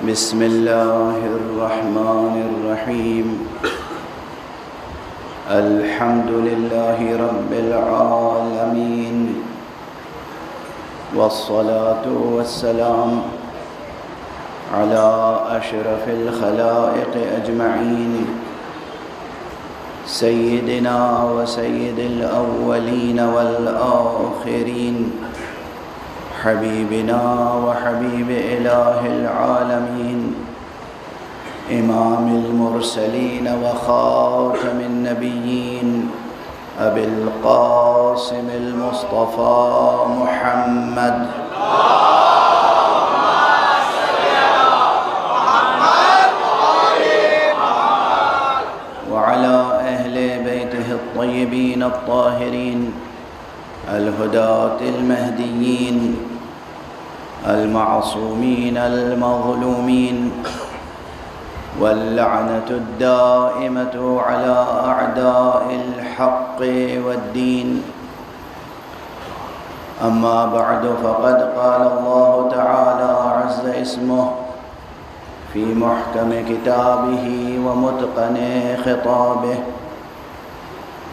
بسم الله الرحمن الرحيم. الحمد لله رب العالمين، والصلاة والسلام على أشرف الخلائق أجمعين، سيدنا وسيد الأولين والآخرين، حبيبنا وحبيب إله العالمين، إمام المرسلين وخاتم النبيين، أبي القاسم المصطفى محمد وعلى أهل بيته الطيبين الطاهرين الهداة المهديين المعصومين المظلومين، واللعنة الدائمة على أعداء الحق والدين. أما بعد، فقد قال الله تعالى عز اسمه في محكم كتابه ومتقن خطابه: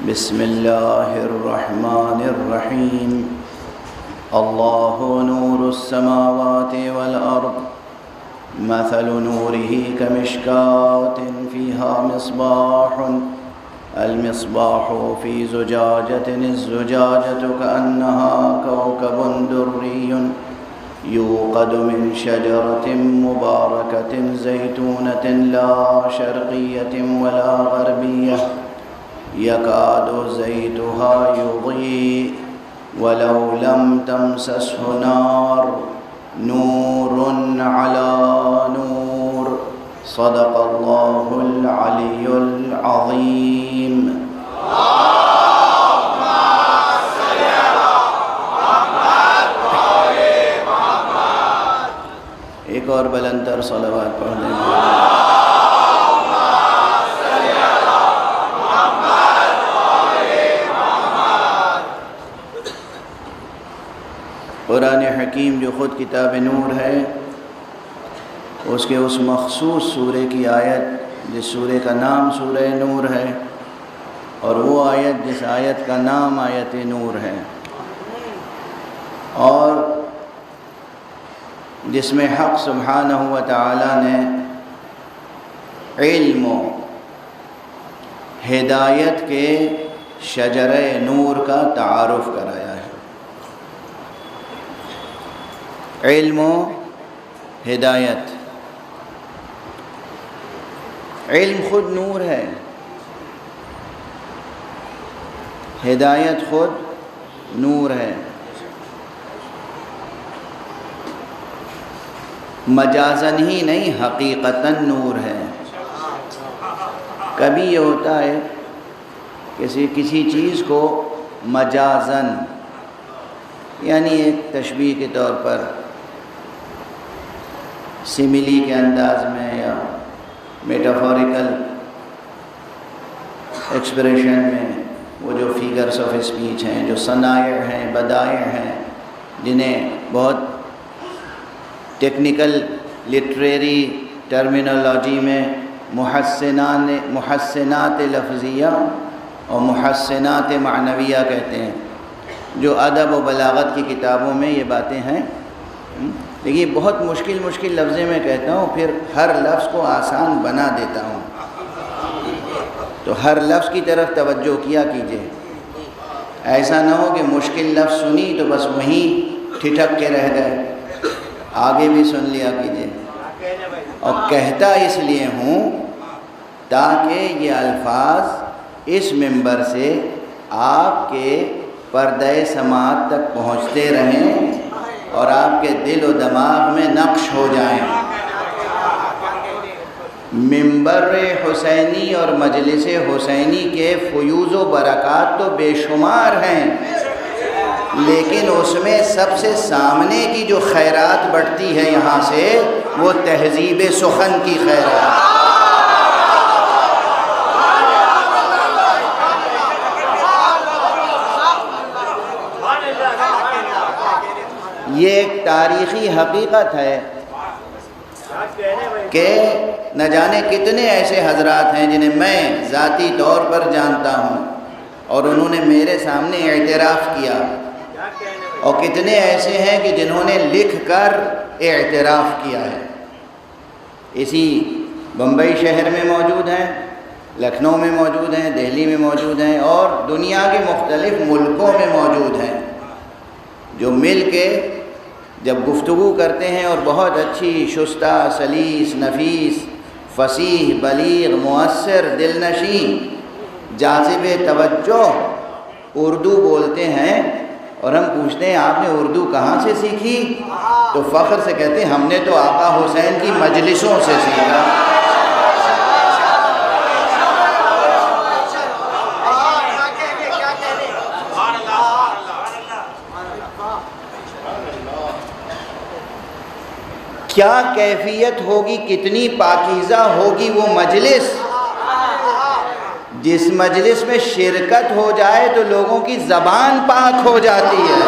بسم الله الرحمن الرحيم. الله نور السماوات والأرض، مثل نوره كمشكاة فيها مصباح، المصباح في زجاجة، الزجاجة كأنها كوكب دري يوقد من شجرة مباركة زيتونة لا شرقية ولا غربية، يكاد زيتها يضيء ولو لم تمسسه نار، نور على نور. صدق الله العلي العظيم. اللهم صل على محمد وآل محمد. ایک اور بلندتر صلوات پڑھ لیں. قرآن حکیم جو خود کتاب نور ہے، اس کے اس مخصوص سورے کی آیت جس سورے کا نام سورہ نور ہے، اور وہ آیت جس آیت کا نام آیت نور ہے، اور جس میں حق سبحانہ و تعالی نے علم و ہدایت کے شجرہ نور کا تعارف کرایا ہے. علم و ہدایت. علم خود نور ہے، ہدایت خود نور ہے. مجازن ہی نہیں، حقیقتاً نور ہے. کبھی یہ ہوتا ہے کسی چیز کو مجازن، یعنی ایک تشبیہ کے طور پر، سملی کے انداز میں یا میٹافوریکل ایکسپریشن میں، وہ جو فیگرز آف اسپیچ ہیں، جو صنائع ہیں، بدائع ہیں، جنہیں بہت ٹیکنیکل لٹریری ٹرمینالوجی میں محسنات لفظیہ اور محسنات معنویہ کہتے ہیں، جو ادب و بلاغت کی کتابوں میں یہ باتیں ہیں. لیکن بہت مشکل لفظیں میں کہتا ہوں، پھر ہر لفظ کو آسان بنا دیتا ہوں، تو ہر لفظ کی طرف توجہ کیا کیجیے. ایسا نہ ہو کہ مشکل لفظ سنی تو بس وہیں ٹھٹک کے رہ گئے، آگے بھی سن لیا کیجیے. اور کہتا اس لیے ہوں تاکہ یہ الفاظ اس منبر سے آپ کے پردہ سماعت تک پہنچتے رہیں اور آپ کے دل و دماغ میں نقش ہو جائیں. منبر حسینی اور مجلس حسینی کے فیوز و برکات تو بے شمار ہیں، لیکن اس میں سب سے سامنے کی جو خیرات بڑھتی ہے یہاں سے، وہ تہذیب سخن کی خیرات. یہ ایک تاریخی حقیقت ہے کہ نہ جانے کتنے ایسے حضرات ہیں جنہیں میں ذاتی طور پر جانتا ہوں اور انہوں نے میرے سامنے اعتراف کیا، اور کتنے ایسے ہیں کہ جنہوں نے لکھ کر اعتراف کیا ہے۔ اسی بمبئی شہر میں موجود ہیں، لکھنؤ میں موجود ہیں، دہلی میں موجود ہیں، اور دنیا کے مختلف ملکوں میں موجود ہیں، جو مل کے جب گفتگو کرتے ہیں اور بہت اچھی شستہ، سلیس، نفیس، فصیح، بلیغ، مؤثر، دلنشین، جاذب توجہ اردو بولتے ہیں، اور ہم پوچھتے ہیں آپ نے اردو کہاں سے سیکھی؟ تو فخر سے کہتے ہیں ہم نے تو آقا حسین کی مجلسوں سے سیکھا۔ کیا کیفیت ہوگی، کتنی پاکیزہ ہوگی وہ مجلس جس مجلس میں شرکت ہو جائے تو لوگوں کی زبان پاک ہو جاتی ہے۔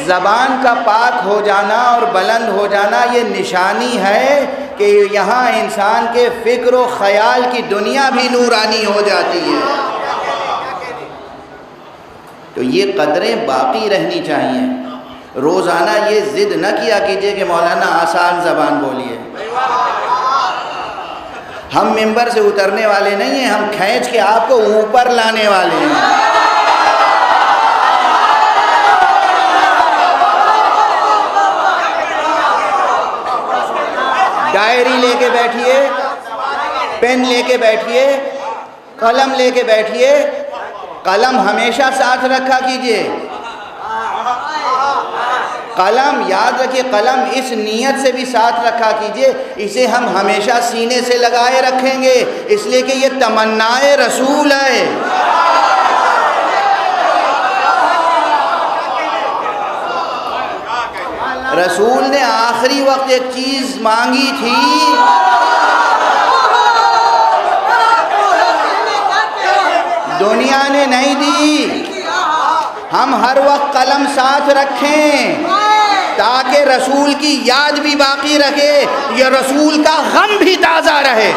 زبان کا پاک ہو جانا اور بلند ہو جانا یہ نشانی ہے کہ یہاں انسان کے فکر و خیال کی دنیا بھی نورانی ہو جاتی ہے۔ تو یہ قدریں باقی رہنی چاہیے۔ روزانہ یہ ضد نہ کیا کیجئے کہ مولانا آسان زبان بولیے۔ ہم ممبر سے اترنے والے نہیں ہیں، ہم کھینچ کے آپ کو اوپر لانے والے ہیں۔ ڈائری لے کے بیٹھیے، پین لے کے بیٹھیے، قلم لے کے بیٹھیے، قلم ہمیشہ ساتھ رکھا کیجئے۔ قلم یاد رکھیے، قلم اس نیت سے بھی ساتھ رکھا کیجئے، اسے ہم ہمیشہ سینے سے لگائے رکھیں گے، اس لیے کہ یہ تمنائے رسول ہے۔ رسول نے آخری وقت ایک چیز مانگی تھی، دنیا نے نہیں دی۔ ہم ہر وقت قلم ساتھ رکھیں تاکہ رسول کی یاد بھی باقی رہے، یہ رسول کا غم بھی تازہ رہے۔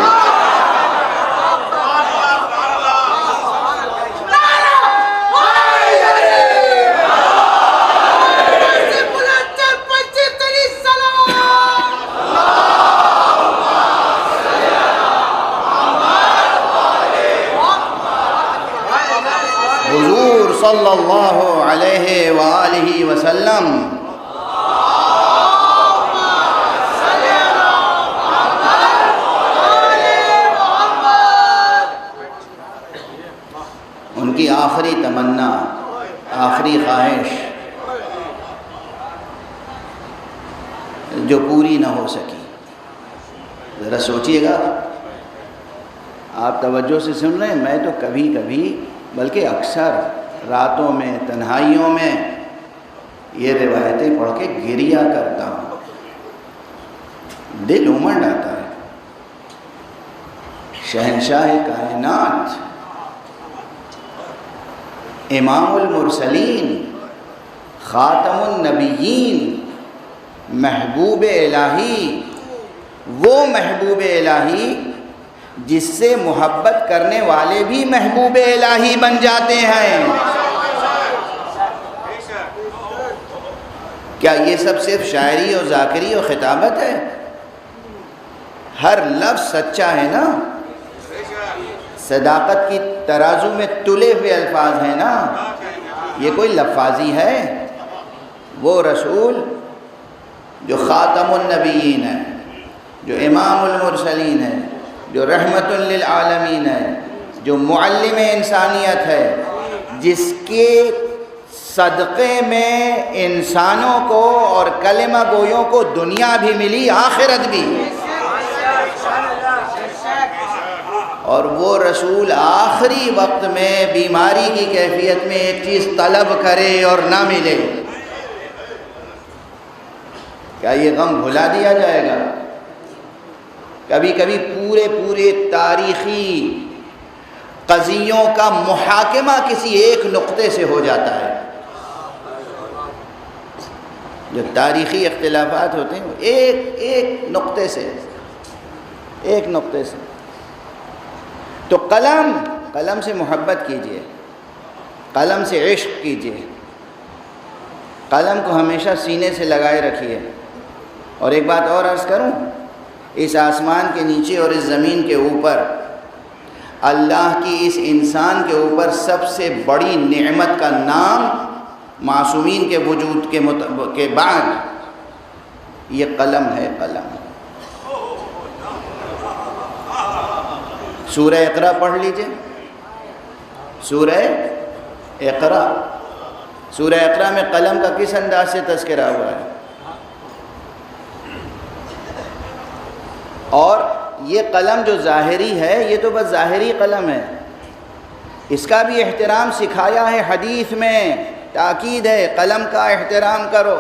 حضور صلی اللہ علیہ وآلہ وسلم ان کی آخری تمنا، آخری خواہش جو پوری نہ ہو سکی۔ ذرا سوچئے گا، آپ توجہ سے سن رہے ہیں، میں تو کبھی کبھی بلکہ اکثر راتوں میں، تنہائیوں میں یہ روایتیں پڑھ کے گریا کرتا ہوں، دل امنڈ آتا ہے۔ شہنشاہ کائنات، امام المرسلین، خاتم النبیین، محبوب الہی، وہ محبوب الہی جس سے محبت کرنے والے بھی محبوب الہی بن جاتے ہیں۔ کیا یہ سب صرف شاعری اور ذاکری اور خطابت ہے؟ ہر لفظ سچا ہے نا؟ صداقت کی ترازو میں تلے ہوئے الفاظ ہیں نا؟ یہ کوئی لفاظی ہے؟ وہ رسول جو خاتم النبیین ہے، جو امام المرسلین ہے، جو رحمت للعالمین ہے، جو معلم انسانیت ہے، جس کے صدقے میں انسانوں کو اور کلمہ گویوں کو دنیا بھی ملی، آخرت بھی۔ اور وہ رسول آخری وقت میں بیماری کی کیفیت میں ایک چیز طلب کرے اور نہ ملے، کیا یہ غم بھلا دیا جائے گا؟ کبھی کبھی پورے تاریخی قضیوں کا محاکمہ کسی ایک نقطے سے ہو جاتا ہے۔ جو تاریخی اختلافات ہوتے ہیں وہ ایک نقطے سے تو قلم سے محبت کیجیے، قلم سے عشق کیجیے، قلم کو ہمیشہ سینے سے لگائے رکھیے۔ اور ایک بات اور عرض کروں، اس آسمان کے نیچے اور اس زمین کے اوپر اللہ کی اس انسان کے اوپر سب سے بڑی نعمت کا نام معصومین کے وجود کے بعد یہ قلم ہے، قلم۔ سورہ اقرا پڑھ لیجئے، سورہ اقرا میں قلم کا کس انداز سے تذکرہ ہوا ہے؟ اور یہ قلم جو ظاہری ہے یہ تو بس ظاہری قلم ہے، اس کا بھی احترام سکھایا ہے حدیث میں، تاکید ہے قلم کا احترام کرو۔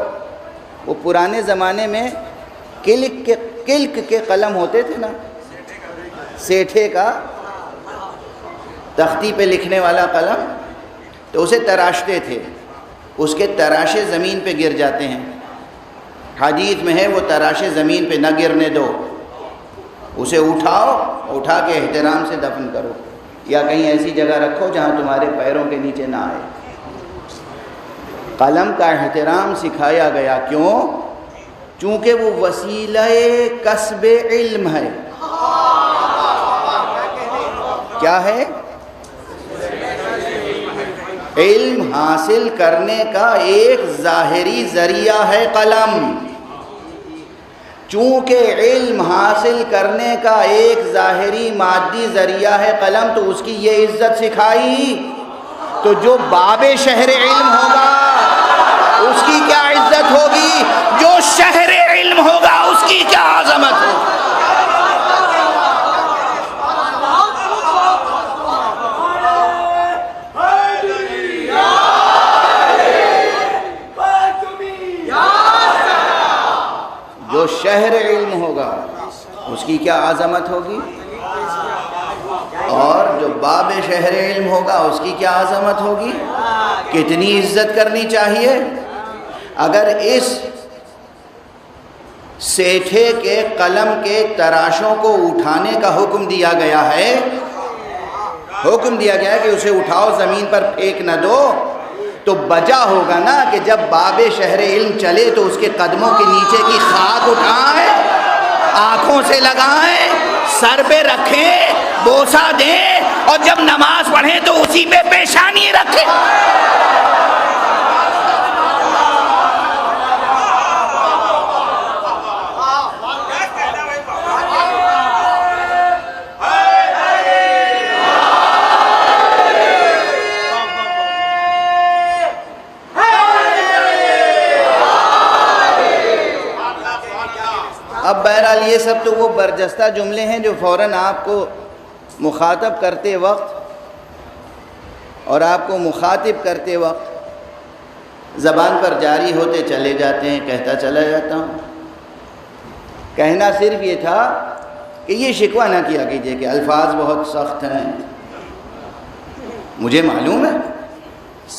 وہ پرانے زمانے میں کلک کے قلم ہوتے تھے نا، سیٹھے کا تختی پہ لکھنے والا قلم، تو اسے تراشتے تھے، اس کے تراشے زمین پہ گر جاتے ہیں۔ حدیث میں ہے وہ تراشے زمین پہ نہ گرنے دو، اسے اٹھا کے احترام سے دفن کرو، یا کہیں ایسی جگہ رکھو جہاں تمہارے پیروں کے نیچے نہ آئے۔ قلم کا احترام سکھایا گیا، کیوں؟ چونکہ وہ وسیلہ کسب علم ہے۔ کیا ہے؟ علم حاصل کرنے کا ایک ظاہری ذریعہ ہے قلم۔ چونکہ علم حاصل کرنے کا ایک ظاہری مادی ذریعہ ہے قلم، تو اس کی یہ عزت سکھائی، تو جو باب شہر علم ہوگا اس کی کیا عزت ہوگی، جو شہر علم ہوگا اس کی کیا عظمت ہوگی۔ جو شہر علم ہوگا اس کی کیا عظمت ہوگی، اور جو باب شہر علم ہوگا اس کی کیا عظمت ہوگی، کتنی عزت کرنی چاہیے۔ اگر اس سیٹھے کے قلم کے تراشوں کو اٹھانے کا حکم دیا گیا ہے کہ اسے اٹھاؤ، زمین پر پھینک نہ دو، تو بجا ہوگا نا کہ جب باب شہر علم چلے تو اس کے قدموں کے نیچے کی خاک اٹھائیں، آنکھوں سے لگائیں، سر پہ رکھیں، بوسہ دیں، اور جب نماز پڑھیں تو اسی پہ پیشانی رکھیں۔ اب بہرحال یہ سب تو وہ برجستہ جملے ہیں جو فوراً آپ کو مخاطب کرتے وقت اور آپ کو مخاطب کرتے وقت زبان پر جاری ہوتے چلے جاتے ہیں، کہتا چلا جاتا ہوں۔ کہنا صرف یہ تھا کہ یہ شکوہ نہ کیا کیجیے کہ الفاظ بہت سخت ہیں، مجھے معلوم ہے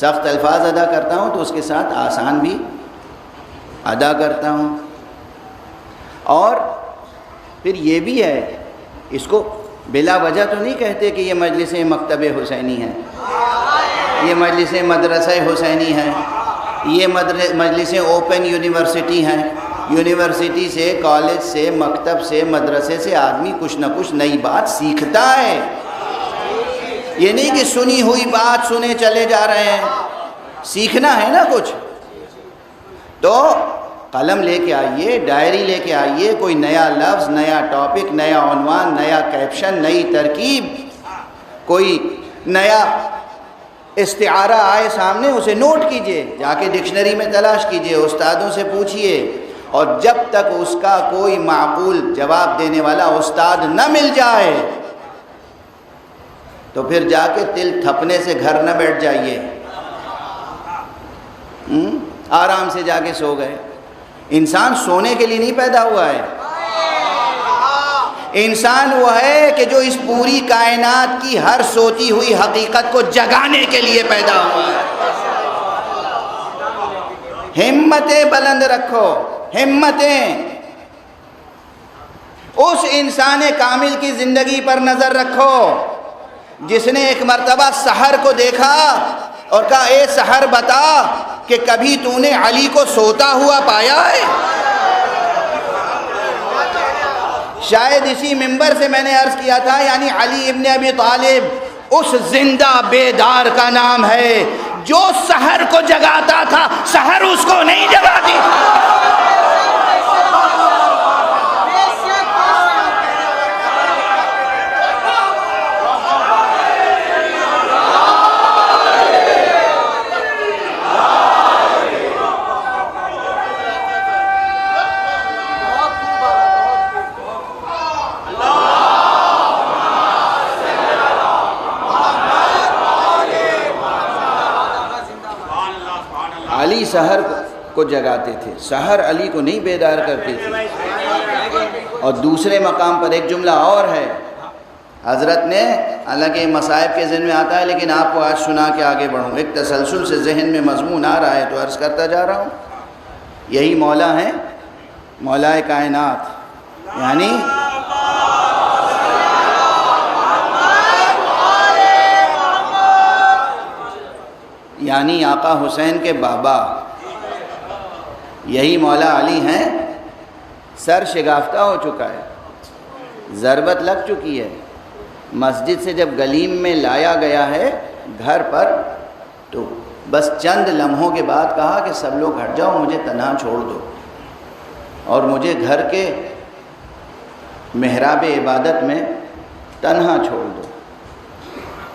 سخت الفاظ ادا کرتا ہوں تو اس کے ساتھ آسان بھی ادا کرتا ہوں۔ اور پھر یہ بھی ہے، اس کو بلا وجہ تو نہیں کہتے کہ یہ مجلس مکتب حسینی ہے، یہ مجلس مدرسہ حسینی ہے، یہ مجلس اوپن یونیورسٹی ہیں۔ یونیورسٹی سے، کالج سے، مکتب سے، مدرسے سے آدمی کچھ نہ کچھ نئی بات سیکھتا ہے۔ یہ نہیں کہ سنی ہوئی بات سنے چلے جا رہے ہیں، سیکھنا ہے نا کچھ۔ تو قلم لے کے آئیے، ڈائری لے کے آئیے، کوئی نیا لفظ، نیا ٹاپک، نیا عنوان، نیا کیپشن، نئی ترکیب، کوئی نیا استعارہ آئے سامنے، اسے نوٹ کیجئے، جا کے ڈکشنری میں تلاش کیجئے، استادوں سے پوچھئے، اور جب تک اس کا کوئی معقول جواب دینے والا استاد نہ مل جائے تو پھر جا کے تل تھپنے سے گھر نہ بیٹھ جائیے، آرام سے جا کے سو گئے۔ انسان سونے کے لیے نہیں پیدا ہوا ہے، انسان وہ ہے کہ جو اس پوری کائنات کی ہر سوتی ہوئی حقیقت کو جگانے کے لیے پیدا ہوا ہے۔ ہمتیں بلند رکھو، ہمتیں۔ اس انسان کامل کی زندگی پر نظر رکھو جس نے ایک مرتبہ سحر کو دیکھا اور کہا اے سحر بتا کہ کبھی تو نے علی کو سوتا ہوا پایا ہے؟ شاید اسی منبر سے میں نے عرض کیا تھا، یعنی علی ابن ابی طالب اس زندہ بیدار کا نام ہے جو سحر کو جگاتا تھا، سحر اس کو نہیں جگاتی تھی۔ علی سحر کو جگاتے تھے، سحر علی کو نہیں بیدار کرتی تھی۔ اور دوسرے مقام پر ایک جملہ اور ہے، حضرت نے، حالانکہ مصائب کے ذہن میں آتا ہے لیکن آپ کو آج سنا کے آگے بڑھوں، ایک تسلسل سے ذہن میں مضمون آ رہا ہے تو عرض کرتا جا رہا ہوں۔ یہی مولا ہیں، مولا کائنات، یعنی آقا حسین کے بابا، یہی مولا علی ہیں۔ سر شگافتہ ہو چکا ہے، ضربت لگ چکی ہے، مسجد سے جب گلیم میں لایا گیا ہے گھر پر تو بس چند لمحوں کے بعد کہا کہ سب لوگ ہٹ جاؤ، مجھے تنہا چھوڑ دو اور مجھے گھر کے محراب عبادت میں تنہا چھوڑ دو۔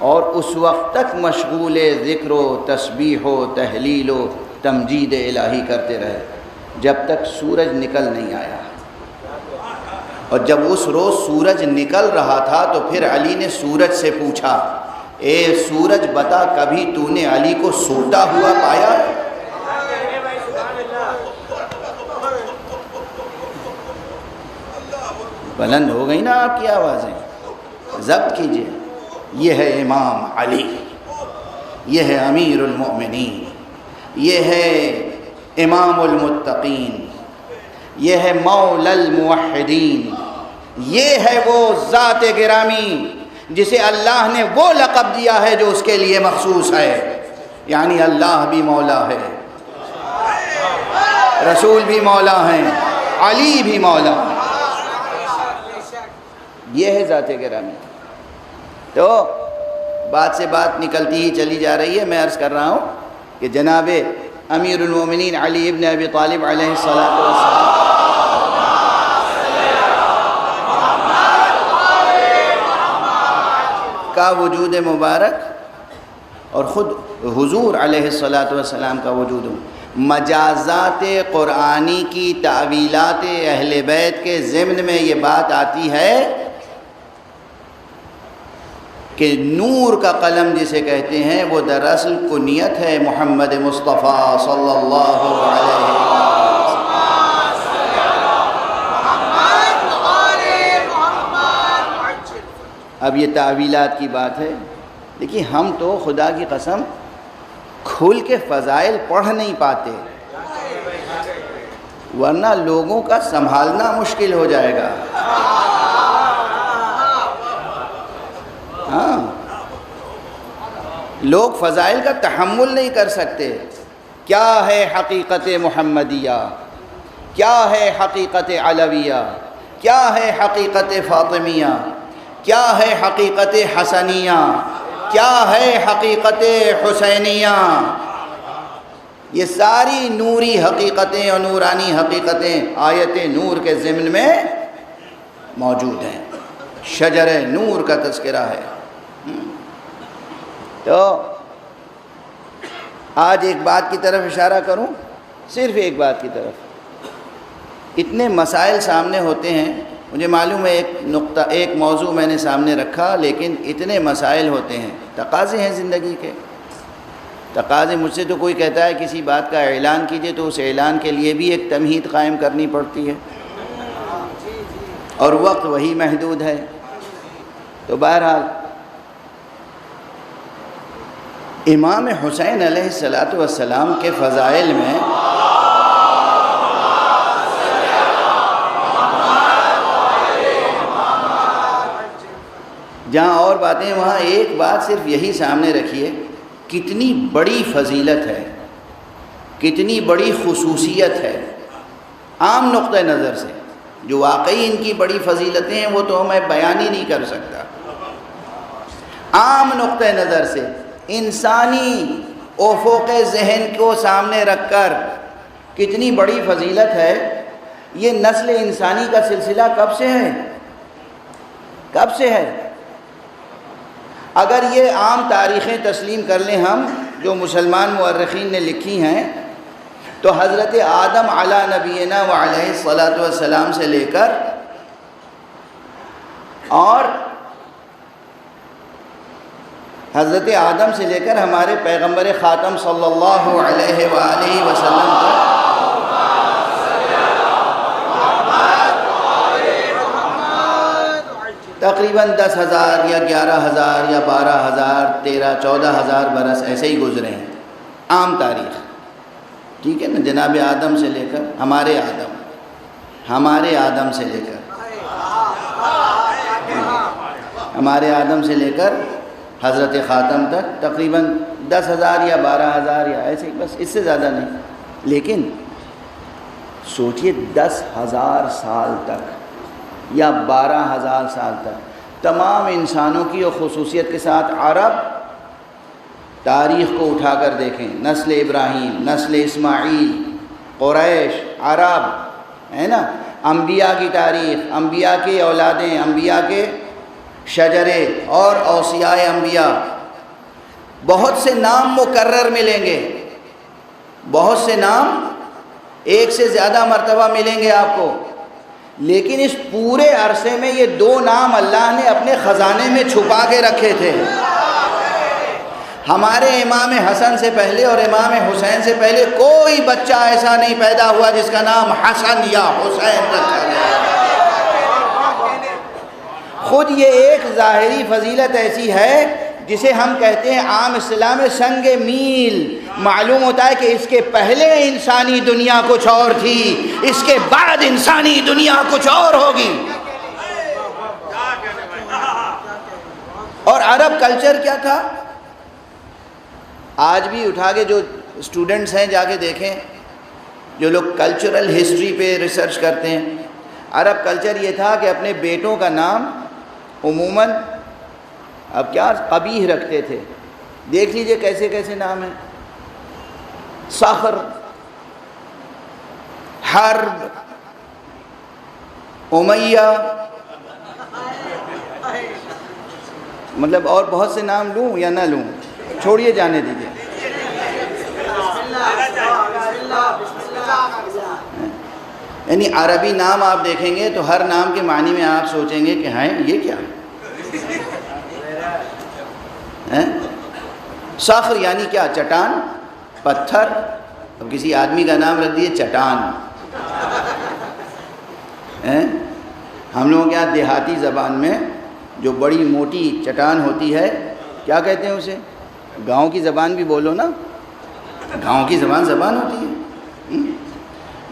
اور اس وقت تک مشغول ذکر و تسبیح و تحلیل و تمجید الہی کرتے رہے جب تک سورج نکل نہیں آیا۔ اور جب اس روز سورج نکل رہا تھا تو پھر علی نے سورج سے پوچھا، اے سورج بتا کبھی تو نے علی کو سوتا ہوا پایا؟ بلند ہو گئی نا آپ کی آوازیں، ضبط کیجئے۔ یہ ہے امام علی، یہ ہے امیر المؤمنین، یہ ہے امام المتقین، یہ ہے مولا الموحدین، یہ ہے وہ ذات گرامی جسے اللہ نے وہ لقب دیا ہے جو اس کے لیے مخصوص ہے، یعنی اللہ بھی مولا ہے، رسول بھی مولا ہیں، علی بھی مولا ہے، یہ ہے ذات گرامی۔ تو بات سے بات نکلتی ہی چلی جا رہی ہے، میں عرض کر رہا ہوں کہ جناب امیر المومنین علی ابن ابی طالب علیہ السلام کا وجود مبارک اور خود حضور علیہ السلام کا وجود مجازات قرآنی کی تعویلات اہل بیت کے ضمن میں یہ بات آتی ہے کہ نور کا قلم جسے کہتے ہیں وہ دراصل کنیت ہے محمد مصطفیٰ صلی اللہ علیہ وسلم۔ اب یہ تعویلات کی بات ہے، دیکھیے ہم تو خدا کی قسم کھل کے فضائل پڑھ نہیں پاتے، ورنہ لوگوں کا سنبھالنا مشکل ہو جائے گا۔ ہاں، لوگ فضائل کا تحمل نہیں کر سکتے۔ کیا ہے حقیقت محمدیہ، کیا ہے حقیقت علویہ، کیا ہے حقیقت فاطمیہ، کیا ہے حقیقت حسنیہ، کیا ہے حقیقت حسینیہ، یہ ساری نوری حقیقتیں اور نورانی حقیقتیں آیت نور کے ضمن میں موجود ہیں، شجر نور کا تذکرہ ہے۔ تو آج ایک بات کی طرف اشارہ کروں، صرف ایک بات کی طرف۔ اتنے مسائل سامنے ہوتے ہیں، مجھے معلوم ہے ایک موضوع میں نے سامنے رکھا، لیکن اتنے مسائل ہوتے ہیں، تقاضے ہیں زندگی کے، تقاضے۔ مجھ سے تو کوئی کہتا ہے کسی بات کا اعلان کیجئے تو اس اعلان کے لیے بھی ایک تمہید قائم کرنی پڑتی ہے، اور وقت وہی محدود ہے۔ تو بہرحال امام حسین علیہ السلام کے فضائل میں جہاں اور باتیں وہاں ایک بات صرف یہی سامنے رکھیے، کتنی بڑی فضیلت ہے، کتنی بڑی خصوصیت ہے عام نقطہ نظر سے، جو واقعی ان کی بڑی فضیلتیں ہیں وہ تو میں بیان ہی نہیں کر سکتا۔ عام نقطہ نظر سے انسانی افق ذہن کو سامنے رکھ کر کتنی بڑی فضیلت ہے۔ یہ نسل انسانی کا سلسلہ کب سے ہے؟ کب سے ہے؟ اگر یہ عام تاریخیں تسلیم کر لیں ہم، جو مسلمان مورخین نے لکھی ہیں، تو حضرت آدم علی نبینا و علیہ الصلاۃ والسلام سے لے کر اور حضرت آدم سے لے کر ہمارے پیغمبر خاتم صلی اللہ علیہ وآلہ وسلم تک تقریباً 10,000 یا 11,000 یا 12,000 13 14,000 برس ایسے ہی گزرے ہیں عام تاریخ، ٹھیک ہے نا؟ جناب آدم سے لے کر ہمارے آدم سے لے کر حضرت خاتم تک تقریباً 10,000 یا 12,000 یا ایسے، بس اس سے زیادہ نہیں۔ لیکن سوچئے 10,000 سال تک یا 12,000 سال تک تمام انسانوں کی اور خصوصیت کے ساتھ عرب تاریخ کو اٹھا کر دیکھیں، نسل ابراہیم، نسل اسماعیل، قریش، عرب، ہے نا، انبیاء کی تاریخ، انبیاء کی اولادیں، انبیاء کے شجرے اور اوصیاء انبیاء، بہت سے نام مکرر ملیں گے، بہت سے نام ایک سے زیادہ مرتبہ ملیں گے آپ کو، لیکن اس پورے عرصے میں یہ 2 نام اللہ نے اپنے خزانے میں چھپا کے رکھے تھے۔ ہمارے امام حسن سے پہلے اور امام حسین سے پہلے کوئی بچہ ایسا نہیں پیدا ہوا جس کا نام حسن یا حسین رکھا گیا۔ خود یہ ایک ظاہری فضیلت ایسی ہے جسے ہم کہتے ہیں عام اصطلاح میں سنگ میل۔ معلوم ہوتا ہے کہ اس کے پہلے انسانی دنیا کچھ اور تھی، اس کے بعد انسانی دنیا کچھ اور ہوگی۔ اور عرب کلچر کیا تھا؟ آج بھی اٹھا کے جو اسٹوڈنٹس ہیں جا کے دیکھیں، جو لوگ کلچرل ہسٹری پہ ریسرچ کرتے ہیں، عرب کلچر یہ تھا کہ اپنے بیٹوں کا نام عموماً اب کیا قبیح رکھتے تھے۔ دیکھ لیجئے کیسے کیسے نام ہیں، صخر، حرب، امیہ، مطلب اور بہت سے نام لوں یا نہ لوں، چھوڑیے جانے دیجئے۔ یعنی عربی نام آپ دیکھیں گے تو ہر نام کے معنی میں آپ سوچیں گے کہ ہیں یہ کیا ہے؟ صخر یعنی کیا؟ چٹان، پتھر۔ اب کسی آدمی کا نام رکھ دیے چٹان۔ ہم لوگوں کے یہاں دیہاتی زبان میں جو بڑی موٹی چٹان ہوتی ہے کیا کہتے ہیں اسے؟ گاؤں کی زبان بھی بولو نا، گاؤں کی زبان ہوتی ہے۔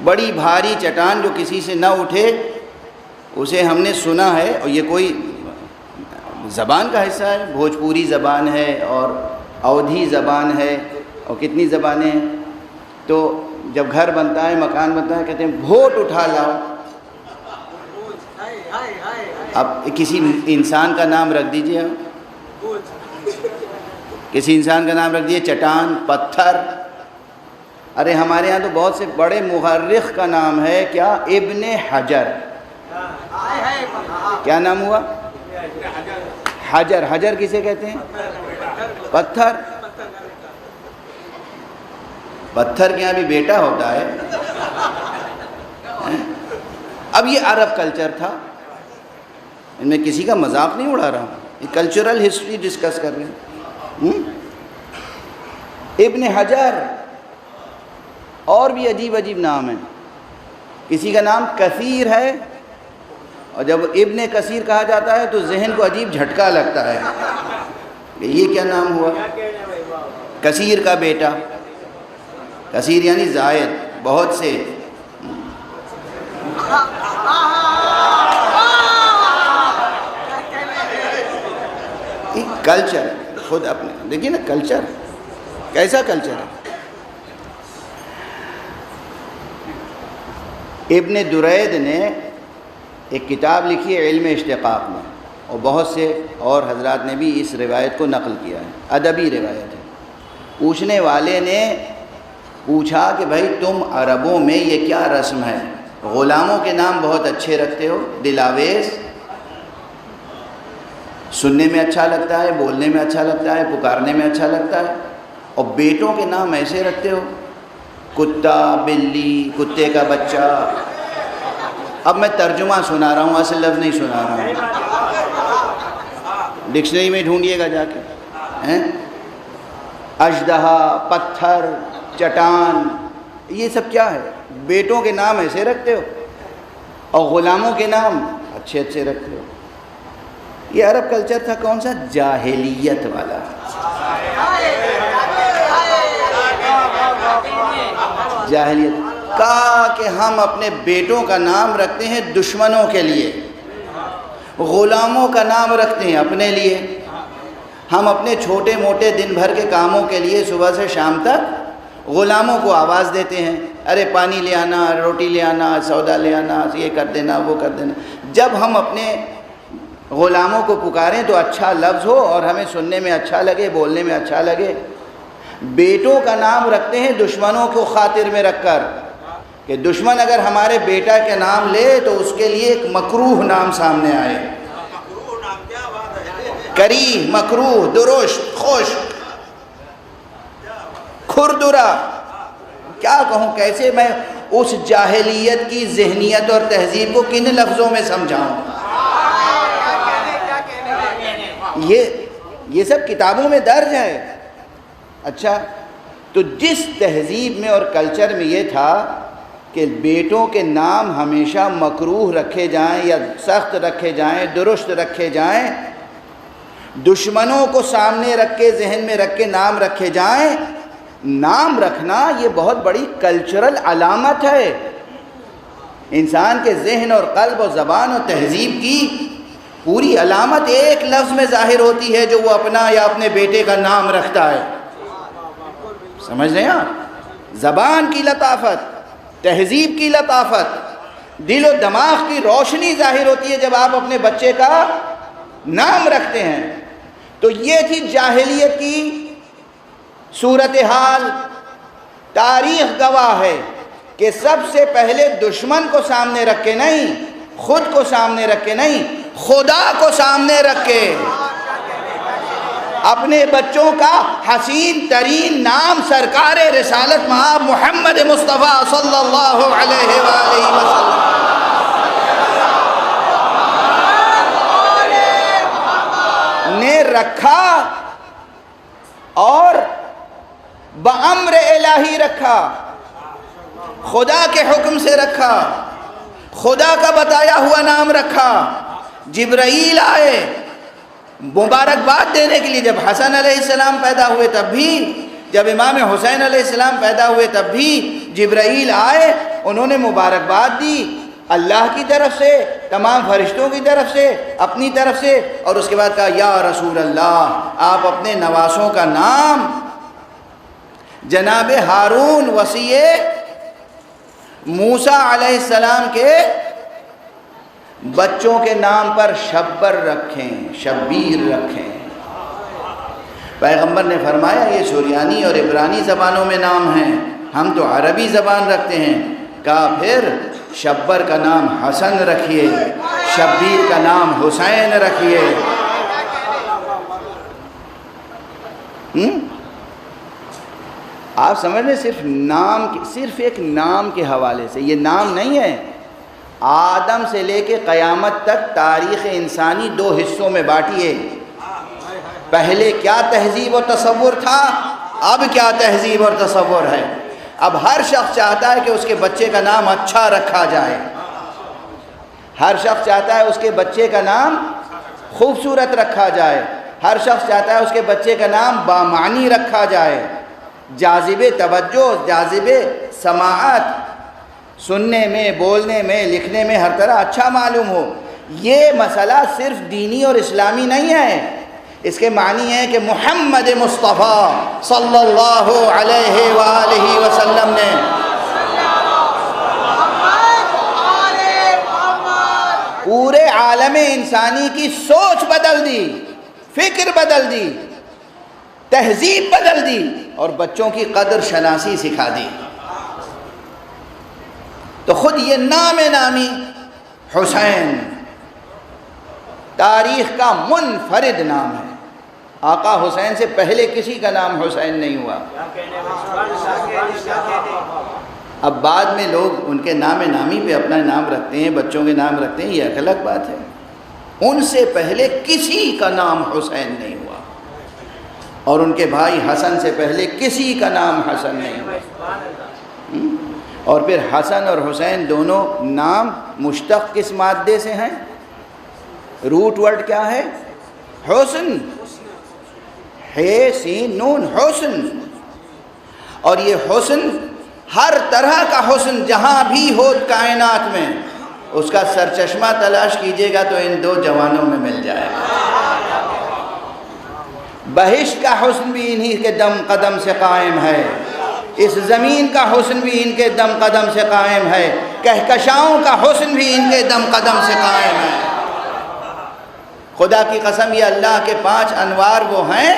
بڑی بھاری چٹان جو کسی سے نہ اٹھے اسے ہم نے سنا ہے، اور یہ کوئی زبان کا حصہ ہے، بھوجپوری زبان ہے اور اودھی زبان ہے اور کتنی زبانیں ہیں۔ تو جب گھر بنتا ہے، مکان بنتا ہے، کہتے ہیں بھوٹ اٹھا لاؤ۔ اب کسی انسان کا نام رکھ دیجئے، کسی انسان کا نام رکھ دیجئے چٹان، پتھر۔ ارے ہمارے ہاں تو بہت سے بڑے مورخ کا نام ہے، کیا؟ ابن حجر۔ کیا نام ہوا؟ حجر۔ حجر کسے کہتے ہیں؟ پتھر۔ پتھر کے یہاں بھی بیٹا ہوتا ہے۔ اب یہ عرب کلچر تھا، ان میں کسی کا مذاق نہیں اڑا رہا، یہ کلچرل ہسٹری ڈسکس کر رہے ہیں۔ ابن حجر، اور بھی عجیب عجیب نام ہیں۔ کسی کا نام کثیر ہے، اور جب ابن کثیر کہا جاتا ہے تو ذہن کو عجیب جھٹکا لگتا ہے کہ یہ کیا نام ہوا؟ کثیر کا بیٹا، کثیر یعنی زائد، بہت سے۔ کلچر خود اپنے دیکھیے نا، کلچر کیسا کلچر ہے. ابن درید نے ایک کتاب لکھی ہے علم اشتقاق میں، اور بہت سے اور حضرات نے بھی اس روایت کو نقل کیا ہے، ادبی روایت ہے. پوچھنے والے نے پوچھا کہ بھائی تم عربوں میں یہ کیا رسم ہے، غلاموں کے نام بہت اچھے رکھتے ہو، دلاویز، سننے میں اچھا لگتا ہے، بولنے میں اچھا لگتا ہے، پکارنے میں اچھا لگتا ہے، اور بیٹوں کے نام ایسے رکھتے ہو، کتا، بلی، کتے کا بچہ. اب میں ترجمہ سنا رہا ہوں، اصل لفظ نہیں سنا رہا ہوں، ڈکشنری میں ڈھونڈیے گا جا کے. اژدہا، پتھر، چٹان، یہ سب کیا ہے؟ بیٹوں کے نام ایسے رکھتے ہو اور غلاموں کے نام اچھے اچھے رکھتے ہو. یہ عرب کلچر تھا کون سا؟ جاہلیت والا. جاہلیت. کہا کہ ہم اپنے بیٹوں کا نام رکھتے ہیں دشمنوں کے لیے، غلاموں کا نام رکھتے ہیں اپنے لیے. ہم اپنے چھوٹے موٹے دن بھر کے کاموں کے لیے صبح سے شام تک غلاموں کو آواز دیتے ہیں، ارے پانی لے آنا، روٹی لے آنا، سودا لے آنا، یہ کر دینا، وہ کر دینا. جب ہم اپنے غلاموں کو پکاریں تو اچھا لفظ ہو اور ہمیں سننے میں اچھا لگے، بولنے میں اچھا لگے. بیٹوں کا نام رکھتے ہیں دشمنوں کو خاطر میں رکھ کر، کہ دشمن اگر ہمارے بیٹا کے نام لے تو اس کے لیے ایک مکروہ نام سامنے آئے. کریہ، مکروہ، درشت، خوش، کھردرا. کیا کہوں، کیسے میں اس جاہلیت کی ذہنیت اور تہذیب کو کن لفظوں میں سمجھاؤں. یہ سب کتابوں میں درج ہے. اچھا، تو جس تہذیب میں اور کلچر میں یہ تھا کہ بیٹوں کے نام ہمیشہ مکروہ رکھے جائیں یا سخت رکھے جائیں، درست رکھے جائیں، دشمنوں کو سامنے رکھ کے ذہن میں رکھ کے نام رکھے جائیں، نام رکھنا یہ بہت بڑی کلچرل علامت ہے. انسان کے ذہن اور قلب اور زبان اور تہذیب کی پوری علامت ایک لفظ میں ظاہر ہوتی ہے جو وہ اپنا یا اپنے بیٹے کا نام رکھتا ہے. سمجھ رہے ہیں آپ؟ زبان کی لطافت، تہذیب کی لطافت، دل و دماغ کی روشنی ظاہر ہوتی ہے جب آپ اپنے بچے کا نام رکھتے ہیں. تو یہ تھی جاہلیت کی صورتحال. تاریخ گواہ ہے کہ سب سے پہلے دشمن کو سامنے رکھ کے نہیں، خود کو سامنے رکھ کے نہیں، خدا کو سامنے رکھ کے اپنے بچوں کا حسین ترین نام سرکار رسالت مآب محمد مصطفیٰ صلی اللہ علیہ وآلہ وسلم نے رکھا، اور بأمر الہی رکھا، خدا کے حکم سے رکھا، خدا کا بتایا ہوا نام رکھا. جبرائیل آئے مبارکباد دینے کے لیے. جب حسن علیہ السلام پیدا ہوئے تب بھی، جب امام حسین علیہ السلام پیدا ہوئے تب بھی جبرائیل آئے، انہوں نے مبارکباد دی اللہ کی طرف سے، تمام فرشتوں کی طرف سے، اپنی طرف سے. اور اس کے بعد کہا یا رسول اللہ، آپ اپنے نواسوں کا نام جناب ہارون وصی موسیٰ علیہ السلام کے بچوں کے نام پر شبر رکھیں، شبیر رکھیں. پیغمبر نے فرمایا یہ سریانی اور عبرانی زبانوں میں نام ہیں، ہم تو عربی زبان رکھتے ہیں. کہا پھر شبر کا نام حسن رکھیے، شبیر کا نام حسین رکھیے. آپ سمجھ لیں، صرف ایک نام کے حوالے سے، یہ نام نہیں ہے. آدم سے لے کے قیامت تک تاریخ انسانی دو حصوں میں بانٹی ہے. پہلے کیا تہذیب و تصور تھا، اب کیا تہذیب اور تصور ہے. اب ہر شخص چاہتا ہے کہ اس کے بچے کا نام اچھا رکھا جائے، ہر شخص چاہتا ہے اس کے بچے کا نام خوبصورت رکھا جائے، ہر شخص چاہتا ہے اس کے بچے کا نام بامعنی رکھا جائے، جاذب توجہ، جاذب سماعت، سننے میں، بولنے میں، لکھنے میں ہر طرح اچھا معلوم ہو. یہ مسئلہ صرف دینی اور اسلامی نہیں ہے، اس کے معنی ہے کہ محمد مصطفیٰ صلی اللہ علیہ وآلہ وسلم نے پورے عالم انسانی کی سوچ بدل دی، فکر بدل دی، تہذیب بدل دی اور بچوں کی قدر شناسی سکھا دی۔ تو خود یہ نام نامی حسین تاریخ کا منفرد نام ہے۔ آقا حسین سے پہلے کسی کا نام حسین نہیں ہوا۔ اب بعد میں لوگ ان کے نام نامی پہ اپنا نام رکھتے ہیں، بچوں کے نام رکھتے ہیں، یہ ایک الگ بات ہے۔ ان سے پہلے کسی کا نام حسین نہیں ہوا، اور ان کے بھائی حسن سے پہلے کسی کا نام حسن نہیں ہوا۔ اور پھر حسن اور حسین دونوں نام مشتق کس مادے سے ہیں؟ روٹ ورڈ کیا ہے؟ حسن، ہے سین نون، حسن۔ اور یہ حسن ہر طرح کا حسن جہاں بھی ہو کائنات میں، اس کا سرچشمہ تلاش کیجئے گا تو ان دو جوانوں میں مل جائے گا۔ بہشت کا حسن بھی انہی کے دم قدم سے قائم ہے، اس زمین کا حسن بھی ان کے دم قدم سے قائم ہے، کہکشاؤں کا حسن بھی ان کے دم قدم سے قائم ہے۔ خدا کی قسم یہ اللہ کے 5 انوار وہ ہیں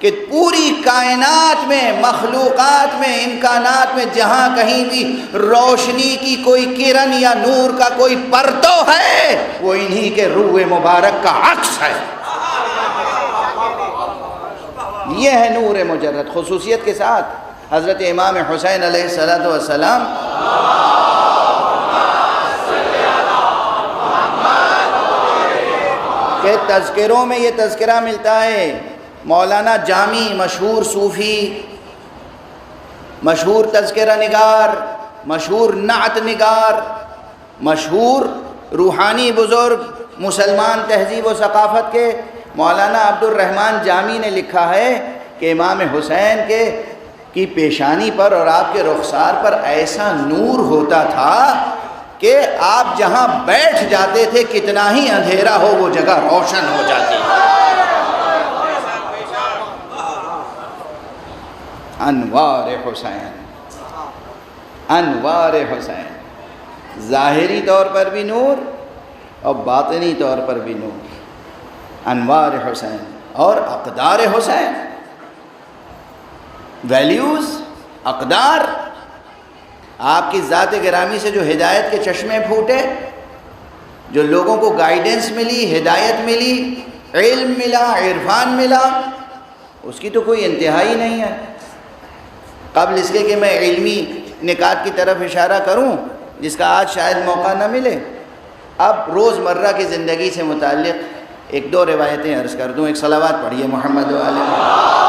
کہ پوری کائنات میں، مخلوقات میں، امکانات میں جہاں کہیں بھی روشنی کی کوئی کرن یا نور کا کوئی پرتو ہے، وہ انہی کے روح مبارک کا عکس ہے۔ یہ ہے نور مجرد، خصوصیت کے ساتھ حضرت امام حسین علیہ السلام کے تذکروں میں یہ تذکرہ ملتا ہے۔ مولانا جامی مشہور صوفی، مشہور تذکرہ نگار، مشہور نعت نگار، مشہور روحانی بزرگ مسلمان تہذیب و ثقافت کے مولانا عبد الرحمن جامی نے لکھا ہے کہ امام حسین کی پیشانی پر اور آپ کے رخسار پر ایسا نور ہوتا تھا کہ آپ جہاں بیٹھ جاتے تھے کتنا ہی اندھیرا ہو وہ جگہ روشن ہو جاتی۔ انوار حسین، انوار حسین، ظاہری طور پر بھی نور اور باطنی طور پر بھی نور۔ انوار حسین اور اقدار حسین، ویلیوز، اقدار، آپ کی ذات گرامی سے جو ہدایت کے چشمے پھوٹے، جو لوگوں کو گائیڈنس ملی، ہدایت ملی، علم ملا، عرفان ملا، اس کی تو کوئی انتہائی نہیں ہے۔ قبل اس کے کہ میں علمی نکات کی طرف اشارہ کروں جس کا آج شاید موقع نہ ملے، اب روز مرہ کی زندگی سے متعلق 1-2 روایتیں عرض کر دوں۔ ایک صلوات پڑھیے محمد و آل محمد۔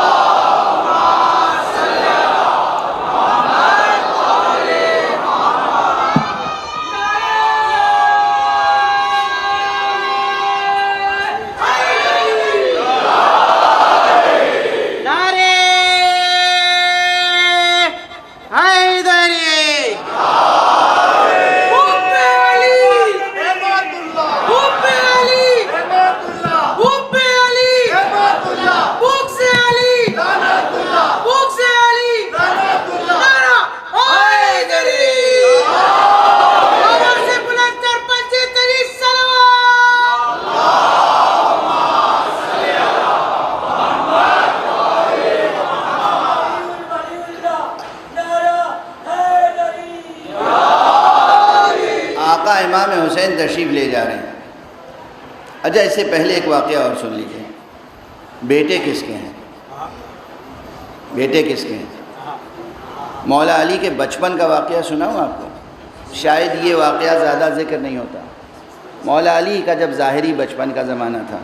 امام حسین تشریف لے جا رہے ہیں۔ اچھا اس سے پہلے ایک واقعہ اور سن لیجیے۔ بیٹے کس کے ہیں؟ بیٹے کس کے ہیں؟ مولا علی کے بچپن کا واقعہ سناؤں آپ کو؟ شاید یہ واقعہ زیادہ ذکر نہیں ہوتا۔ مولا علی کا جب ظاہری بچپن کا زمانہ تھا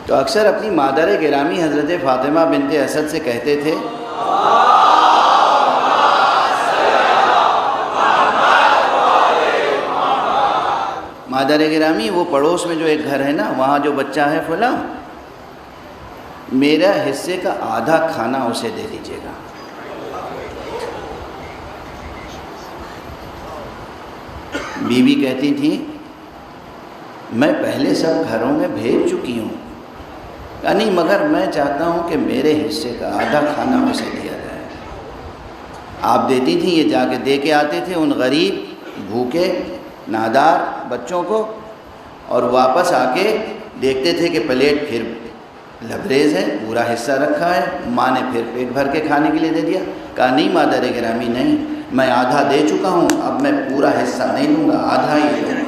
تو اکثر اپنی مادر گرامی حضرت فاطمہ بنت اسد سے کہتے تھے مادر گرامی وہ پڑوس میں جو ایک گھر ہے نا وہاں جو بچہ ہے فلاں، میرا حصے کا آدھا کھانا اسے دے دیجیے گا۔ بیوی کہتی تھی میں پہلے سب گھروں میں بھیج چکی ہوں، کہا نہیں مگر میں چاہتا ہوں کہ میرے حصے کا آدھا کھانا اسے دیا جائے۔ آپ دیتی تھیں، یہ جا کے دے کے آتے تھے ان غریب بھوکے نادار بچوں کو، اور واپس آ کے دیکھتے تھے کہ پلیٹ پھر لبریز ہے، پورا حصہ رکھا ہے، ماں نے پھر پیٹ بھر کے کھانے کے لیے دے دیا۔ کہا نہیں مادر گرامی نہیں، میں آدھا دے چکا ہوں، اب میں پورا حصہ نہیں لوں گا، آدھا ہی لوں گا۔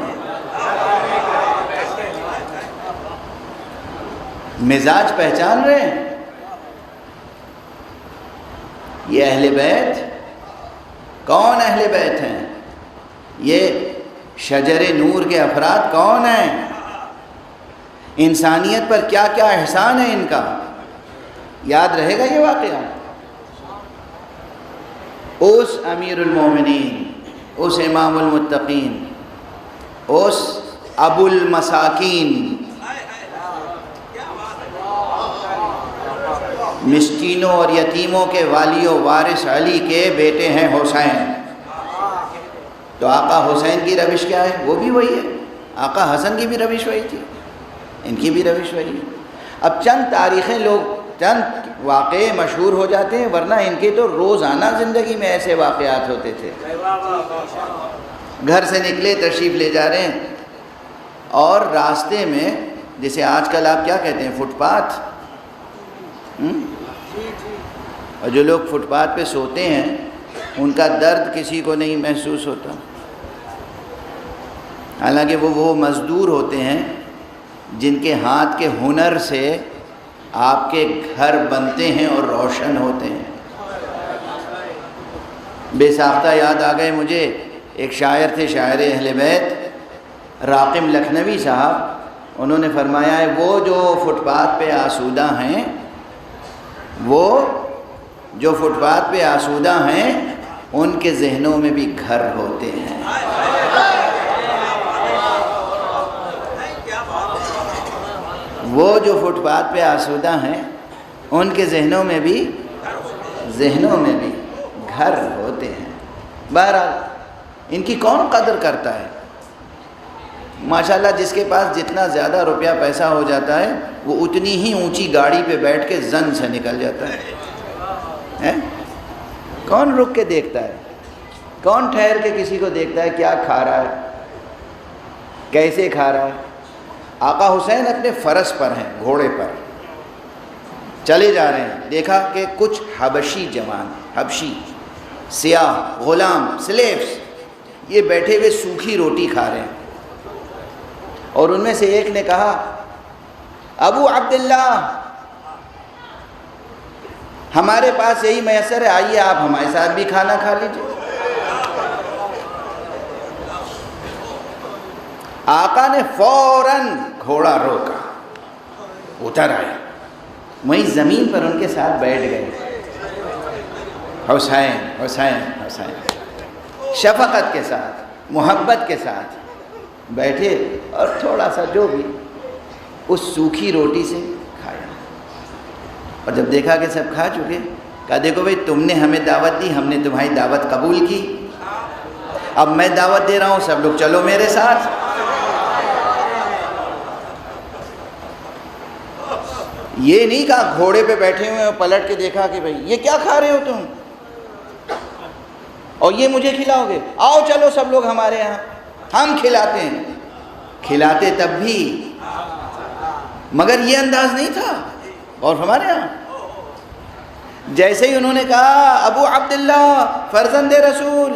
مزاج پہچان رہے ہیں؟ یہ اہل بیت کون اہل بیت ہیں؟ یہ شجر نور کے افراد کون ہیں؟ انسانیت پر کیا کیا احسان ہے ان کا، یاد رہے گا یہ واقعہ؟ اس امیر المومنین، اس امام المتقین، اس ابو المساکین، مسکینوں اور یتیموں کے والی و وارث علی کے بیٹے ہیں حسین۔ تو آقا حسین کی روش کیا ہے؟ وہ بھی وہی ہے۔ آقا حسن کی بھی روش وہی تھی، ان کی بھی روش وہی ہے۔ اب چند تاریخیں لوگ، چند واقعے مشہور ہو جاتے ہیں، ورنہ ان کے تو روزانہ زندگی میں ایسے واقعات ہوتے تھے۔ گھر سے نکلے، تشریف لے جا رہے ہیں، اور راستے میں جسے آج کل آپ کیا کہتے ہیں، فٹ پاتھ، اور جو لوگ فٹ پاتھ پہ سوتے ہیں ان کا درد کسی کو نہیں محسوس ہوتا، حالانکہ وہ مزدور ہوتے ہیں جن کے ہاتھ کے ہنر سے آپ کے گھر بنتے ہیں اور روشن ہوتے ہیں۔ بے ساختہ یاد آ گئے مجھے، ایک شاعر تھے، شاعر اہل بیت راقم لکھنوی صاحب، انہوں نے فرمایا ہے وہ جو فٹ پاتھ پہ آسودہ ہیں، وہ جو فٹ پاتھ پہ آسودہ ہیں ان کے ذہنوں میں بھی گھر ہوتے ہیں۔ وہ جو فٹ پاتھ پہ آسودہ ہیں ان کے ذہنوں میں بھی گھر ہوتے ہیں۔ بہرحال ان کی کون قدر کرتا ہے؟ ماشاءاللہ جس کے پاس جتنا زیادہ روپیہ پیسہ ہو جاتا ہے وہ اتنی ہی اونچی گاڑی پہ بیٹھ کے زن سے نکل جاتا ہے۔ کون رک کے دیکھتا ہے؟ کون ٹھہر کے کسی کو دیکھتا ہے کیا کھا رہا ہے، کیسے کھا رہا ہے؟ آقا حسین اپنے فرس پر ہیں، گھوڑے پر چلے جا رہے ہیں، دیکھا کہ کچھ حبشی جوان، حبشی سیاہ غلام، سلیوز، یہ بیٹھے ہوئے سوکھی روٹی کھا رہے ہیں، اور ان میں سے ایک نے کہا ابو عبداللہ ہمارے پاس یہی میسر ہے، آئیے آپ ہمارے ساتھ بھی کھانا کھا لیجیے۔ آقا نے فوراً گھوڑا روکا، اتر آئے، وہیں زمین پر ان کے ساتھ بیٹھ گئے۔ حسین حسین حسین، شفقت کے ساتھ، محبت کے ساتھ بیٹھے، اور تھوڑا سا جو بھی اس سوکھی روٹی سے کھایا، اور جب دیکھا کہ سب کھا چکے، کہا دیکھو بھئی تم نے ہمیں دعوت دی، ہم نے تمہاری دعوت قبول کی، اب میں دعوت دے رہا ہوں، سب لوگ چلو میرے ساتھ۔ یہ نہیں کہا گھوڑے پہ بیٹھے ہوئے پلٹ کے دیکھا کہ بھئی یہ کیا کھا رہے ہو تم، اور یہ مجھے کھلاؤ گے، آؤ چلو سب لوگ ہمارے یہاں، ہم کھلاتے ہیں۔ کھلاتے تب بھی، مگر یہ انداز نہیں تھا۔ اور ہمارے یہاں جیسے ہی انہوں نے کہا ابو عبداللہ فرزند رسول،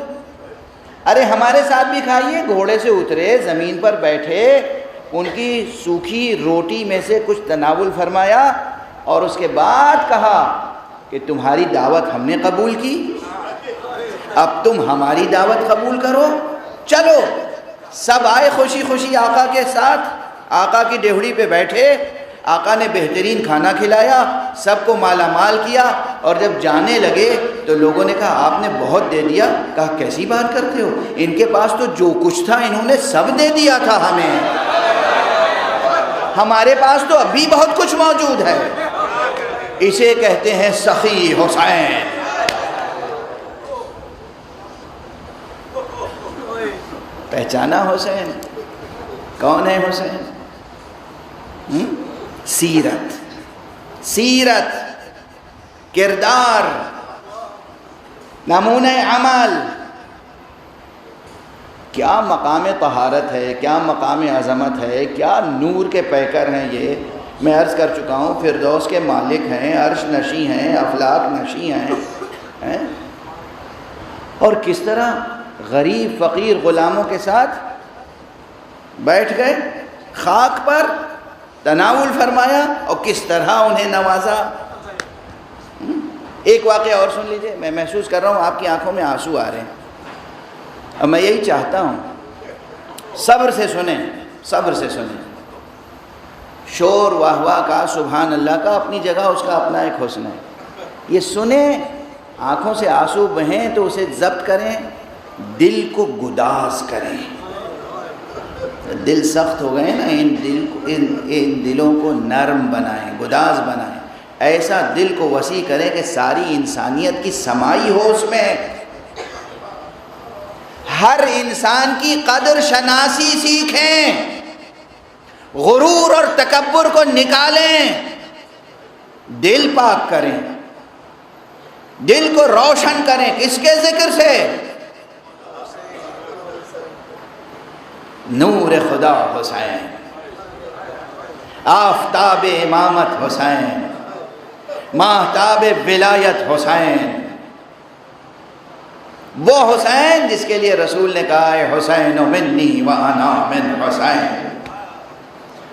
ارے ہمارے ساتھ بھی کھائیے، گھوڑے سے اترے، زمین پر بیٹھے، ان کی سوکھی روٹی میں سے کچھ تناول فرمایا، اور اس کے بعد کہا کہ تمہاری دعوت ہم نے قبول کی، اب تم ہماری دعوت قبول کرو، چلو۔ سب آئے خوشی خوشی آقا کے ساتھ، آقا کی ڈیہڑی پہ بیٹھے، آقا نے بہترین کھانا کھلایا، سب کو مالا مال کیا، اور جب جانے لگے تو لوگوں نے کہا آپ نے بہت دے دیا۔ کہا کیسی بات کرتے ہو، ان کے پاس تو جو کچھ تھا انہوں نے سب دے دیا تھا ہمیں، ہمارے پاس تو ابھی بہت کچھ موجود ہے۔ اسے کہتے ہیں سخی حسین۔ پہچانا حسین؟ کون ہے حسین؟ سیرت، سیرت، کردار، نمونہ عمل، کیا مقام طہارت ہے، کیا مقام عظمت ہے، کیا نور کے پیکر ہیں یہ. میں عرض کر چکا ہوں فردوس کے مالک ہیں، عرش نشیں ہیں، افلاک نشیں ہیں. اور کس طرح غریب فقیر غلاموں کے ساتھ بیٹھ گئے، خاک پر تناول فرمایا اور کس طرح انہیں نوازا. ایک واقعہ اور سن لیجئے. میں محسوس کر رہا ہوں آپ کی آنکھوں میں آنسو آ رہے ہیں، اور میں یہی چاہتا ہوں صبر سے سنیں، صبر سے سنیں. شور واہ واہ کا، سبحان اللہ کا اپنی جگہ اس کا اپنا ایک حسن ہے. یہ سنیں، آنکھوں سے آنسو بہیں تو اسے ضبط کریں، دل کو گداز کریں. دل سخت ہو گئے نا، ان دلوں کو نرم بنائیں، گداز بنائیں. ایسا دل کو وسیع کریں کہ ساری انسانیت کی سمائی ہو اس میں. ہر انسان کی قدر شناسی سیکھیں، غرور اور تکبر کو نکالیں، دل پاک کریں، دل کو روشن کریں. کس کے ذکر سے؟ نور خدا حسین، آفتاب امامت حسین، ماہتاب ولایت حسین. وہ حسین جس کے لیے رسول نے کہا ہے حسین منی وانا من حسین.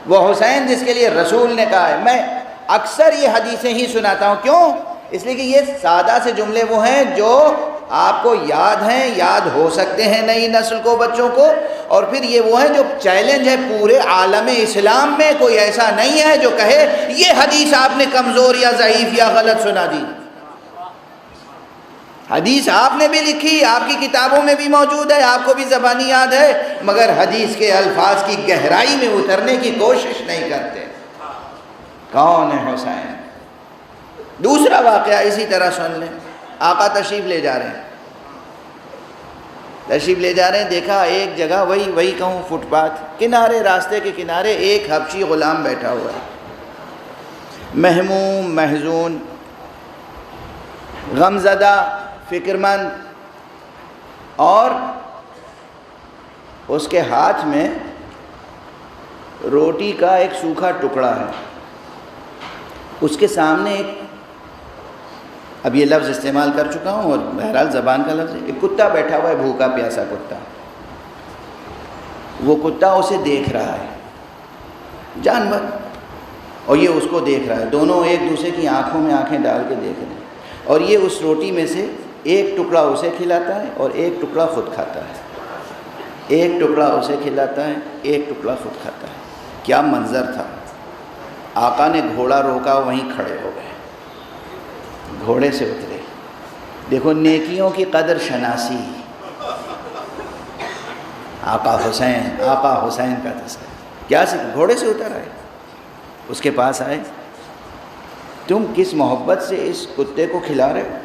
وہ حسین جس کے لیے رسول نے کہا ہے. میں اکثر یہ حدیثیں ہی سناتا ہوں. کیوں؟ اس لیے کہ یہ سادہ سے جملے وہ ہیں جو آپ کو یاد ہیں، یاد ہو سکتے ہیں نئی نسل کو، بچوں کو. اور پھر یہ وہ ہیں جو چیلنج ہے پورے عالم اسلام میں. کوئی ایسا نہیں ہے جو کہے یہ حدیث آپ نے کمزور یا ضعیف یا غلط سنا دی. حدیث آپ نے بھی لکھی، آپ کی کتابوں میں بھی موجود ہے، آپ کو بھی زبانی یاد ہے، مگر حدیث کے الفاظ کی گہرائی میں اترنے کی کوشش نہیں کرتے. کون ہے حسین؟ دوسرا واقعہ اسی طرح سن لیں. آقا تشریف لے جا رہے ہیں، تشریف لے جا رہے ہیں. دیکھا ایک جگہ، وہی کہوں فٹ پاتھ کنارے، راستے کے کنارے ایک حبشی غلام بیٹھا ہوا ہے، مہموم، محزون، غمزدہ، فکر مند. اور اس کے ہاتھ میں روٹی کا ایک سوکھا ٹکڑا ہے. اس کے سامنے ایک، اب یہ لفظ استعمال کر چکا ہوں اور بہرحال زبان کا لفظ ہے، ایک کتا بیٹھا ہوا ہے، بھوکا پیاسا کتا. وہ کتا اسے دیکھ رہا ہے، جانور، اور یہ اس کو دیکھ رہا ہے. دونوں ایک دوسرے کی آنکھوں میں آنکھیں ڈال کے دیکھ رہے ہیں. اور یہ اس روٹی میں سے ایک ٹکڑا اسے کھلاتا ہے اور ایک ٹکڑا خود کھاتا ہے. ایک ٹکڑا اسے کھلاتا ہے، ایک ٹکڑا خود کھاتا ہے. کیا منظر تھا! آقا نے گھوڑا روکا، وہیں کھڑے ہو گئے، گھوڑے سے اترے. دیکھو نیکیوں کی قدر شناسی. آقا حسین کا تذکرہ. کیا گھوڑے سے اتر آئے، اس کے پاس آئے. تم کس محبت سے اس کتے کو کھلا رہے ہو؟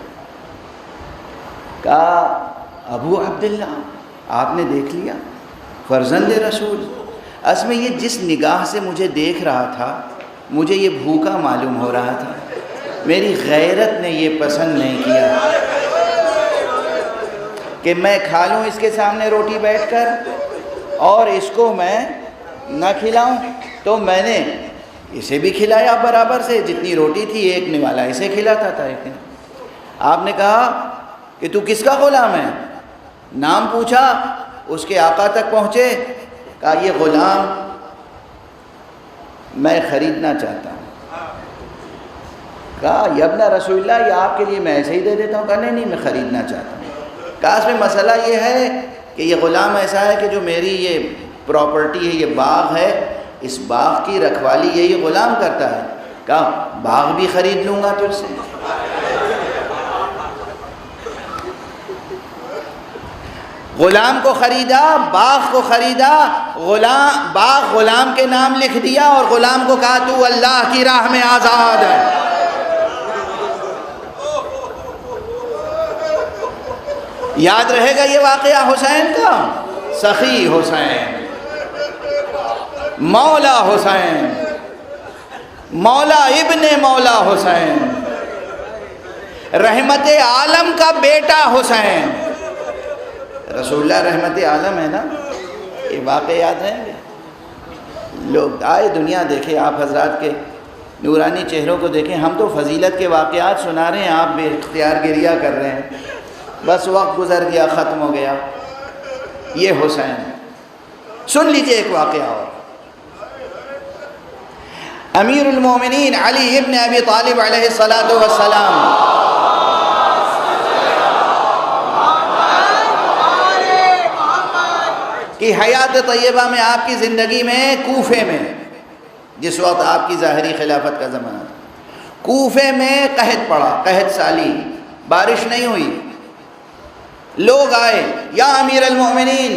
کہا ابو عبداللہ، آپ نے دیکھ لیا، فرزند رسول. اصل میں یہ جس نگاہ سے مجھے دیکھ رہا تھا، مجھے یہ بھوکا معلوم ہو رہا تھا. میری غیرت نے یہ پسند نہیں کیا کہ میں کھا لوں اس کے سامنے روٹی بیٹھ کر اور اس کو میں نہ کھلاؤں. تو میں نے اسے بھی کھلایا برابر سے، جتنی روٹی تھی ایک نوالا اسے کھلاتا تھا. ایک دن آپ نے کہا کہ تو کس کا غلام ہے؟ نام پوچھا، اس کے آقا تک پہنچے. کہا یہ غلام میں خریدنا چاہتا ہوں. کہا یا ابن رسول اللہ، یہ آپ کے لیے میں ایسے ہی دے دیتا ہوں. کہا نہیں میں خریدنا چاہتا ہوں. کہا اس میں مسئلہ یہ ہے کہ یہ غلام ایسا ہے کہ جو میری یہ پراپرٹی ہے، یہ باغ ہے، اس باغ کی رکھوالی یہی غلام کرتا ہے. کہا باغ بھی خرید لوں گا تجھ سے. غلام کو خریدا، باغ کو خریدا. باغ غلام کے نام لکھ دیا اور غلام کو کہا تو اللہ کی راہ میں آزاد ہے. یاد رہے گا یہ واقعہ حسین کا. سخی حسین، مولا حسین، مولا ابن مولا حسین، رحمت عالم کا بیٹا حسین۔ رسول اللہ رحمت عالم ہے نا، یہ واقعہ یاد رہیں گے؟ لوگ آئے دنیا دیکھے، آپ حضرات کے نورانی چہروں کو دیکھیں، ہم تو فضیلت کے واقعات سنا رہے ہیں، آپ بے اختیار گریہ کر رہے ہیں، بس وقت گزر گیا، ختم ہو گیا۔ یہ حسین ہے۔ سن لیجئے ایک واقعہ اور۔ امیر المومنین علی ابن ابی طالب علیہ السلام کی حیات طیبہ میں، آپ کی زندگی میں، کوفے میں، جس وقت آپ کی ظاہری خلافت کا زمانہ تھا، کوفے میں قحط پڑا، قحط سالی، بارش نہیں ہوئی۔ لوگ آئے، یا امیر المومنین،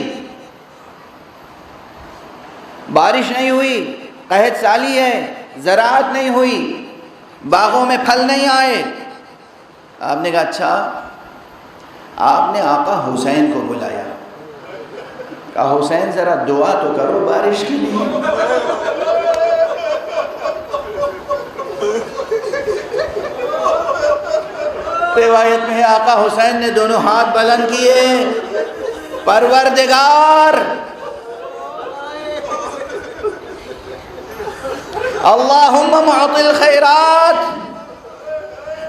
بارش نہیں ہوئی، قحط سالی ہے، زراعت نہیں ہوئی، باغوں میں پھل نہیں آئے۔ آپ نے کہا اچھا، آپ نے آقا حسین کو بلایا، کہا حسین ذرا دعا تو کرو بارش کے لیے۔ روایت میں ہے آقا حسین نے دونوں ہاتھ بلند کیے، پروردگار اللہم معطی الخیرات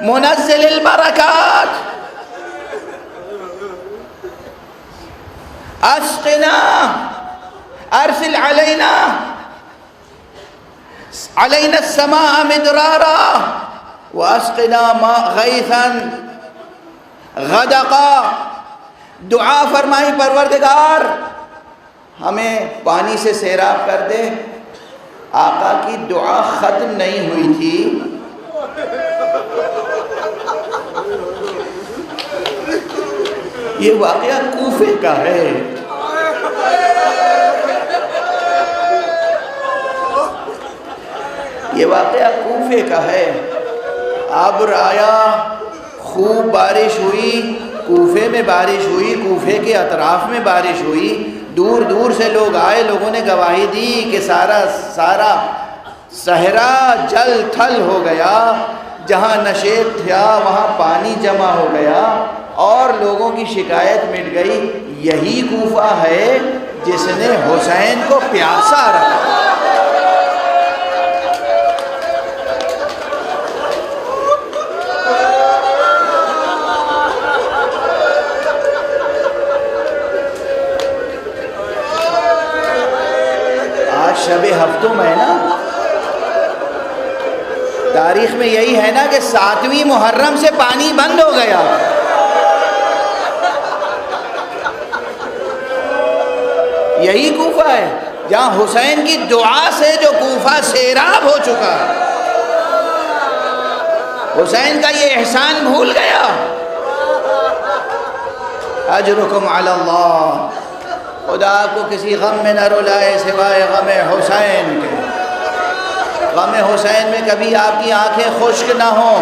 منزل البرکات اسقنا ارسل علینا السماء مدرارا واسقنا غیثا غدقا۔ دعا فرمائی پروردگار ہمیں پانی سے سیراب کر دے۔ آقا کی دعا ختم نہیں ہوئی تھی، یہ واقعہ کوفے کا ہے۔ یہ واقعہ کوفے کا ہے۔ ابر آیا، خوب بارش ہوئی، کوفے میں بارش ہوئی، کوفے کے اطراف میں بارش ہوئی، دور دور سے لوگ آئے، لوگوں نے گواہی دی کہ سارا صحرا جل تھل ہو گیا، جہاں نشیب تھا وہاں پانی جمع ہو گیا اور لوگوں کی شکایت مٹ گئی۔ یہی کوفہ ہے جس نے حسین کو پیاسا رکھا۔ شب ہفتم ہے نا، تاریخ میں یہی ہے نا کہ 7ویں محرم سے پانی بند ہو گیا۔ یہی کوفہ ہے جہاں حسین کی دعا سے جو کوفہ سیراب ہو چکا۔ حسین کا یہ احسان بھول گیا۔ اجرکم علی اللہ، خدا آپ کو کسی غم میں نہ رلائے سوائے غم حسین کے۔ غم حسین میں کبھی آپ کی آنکھیں خشک نہ ہوں۔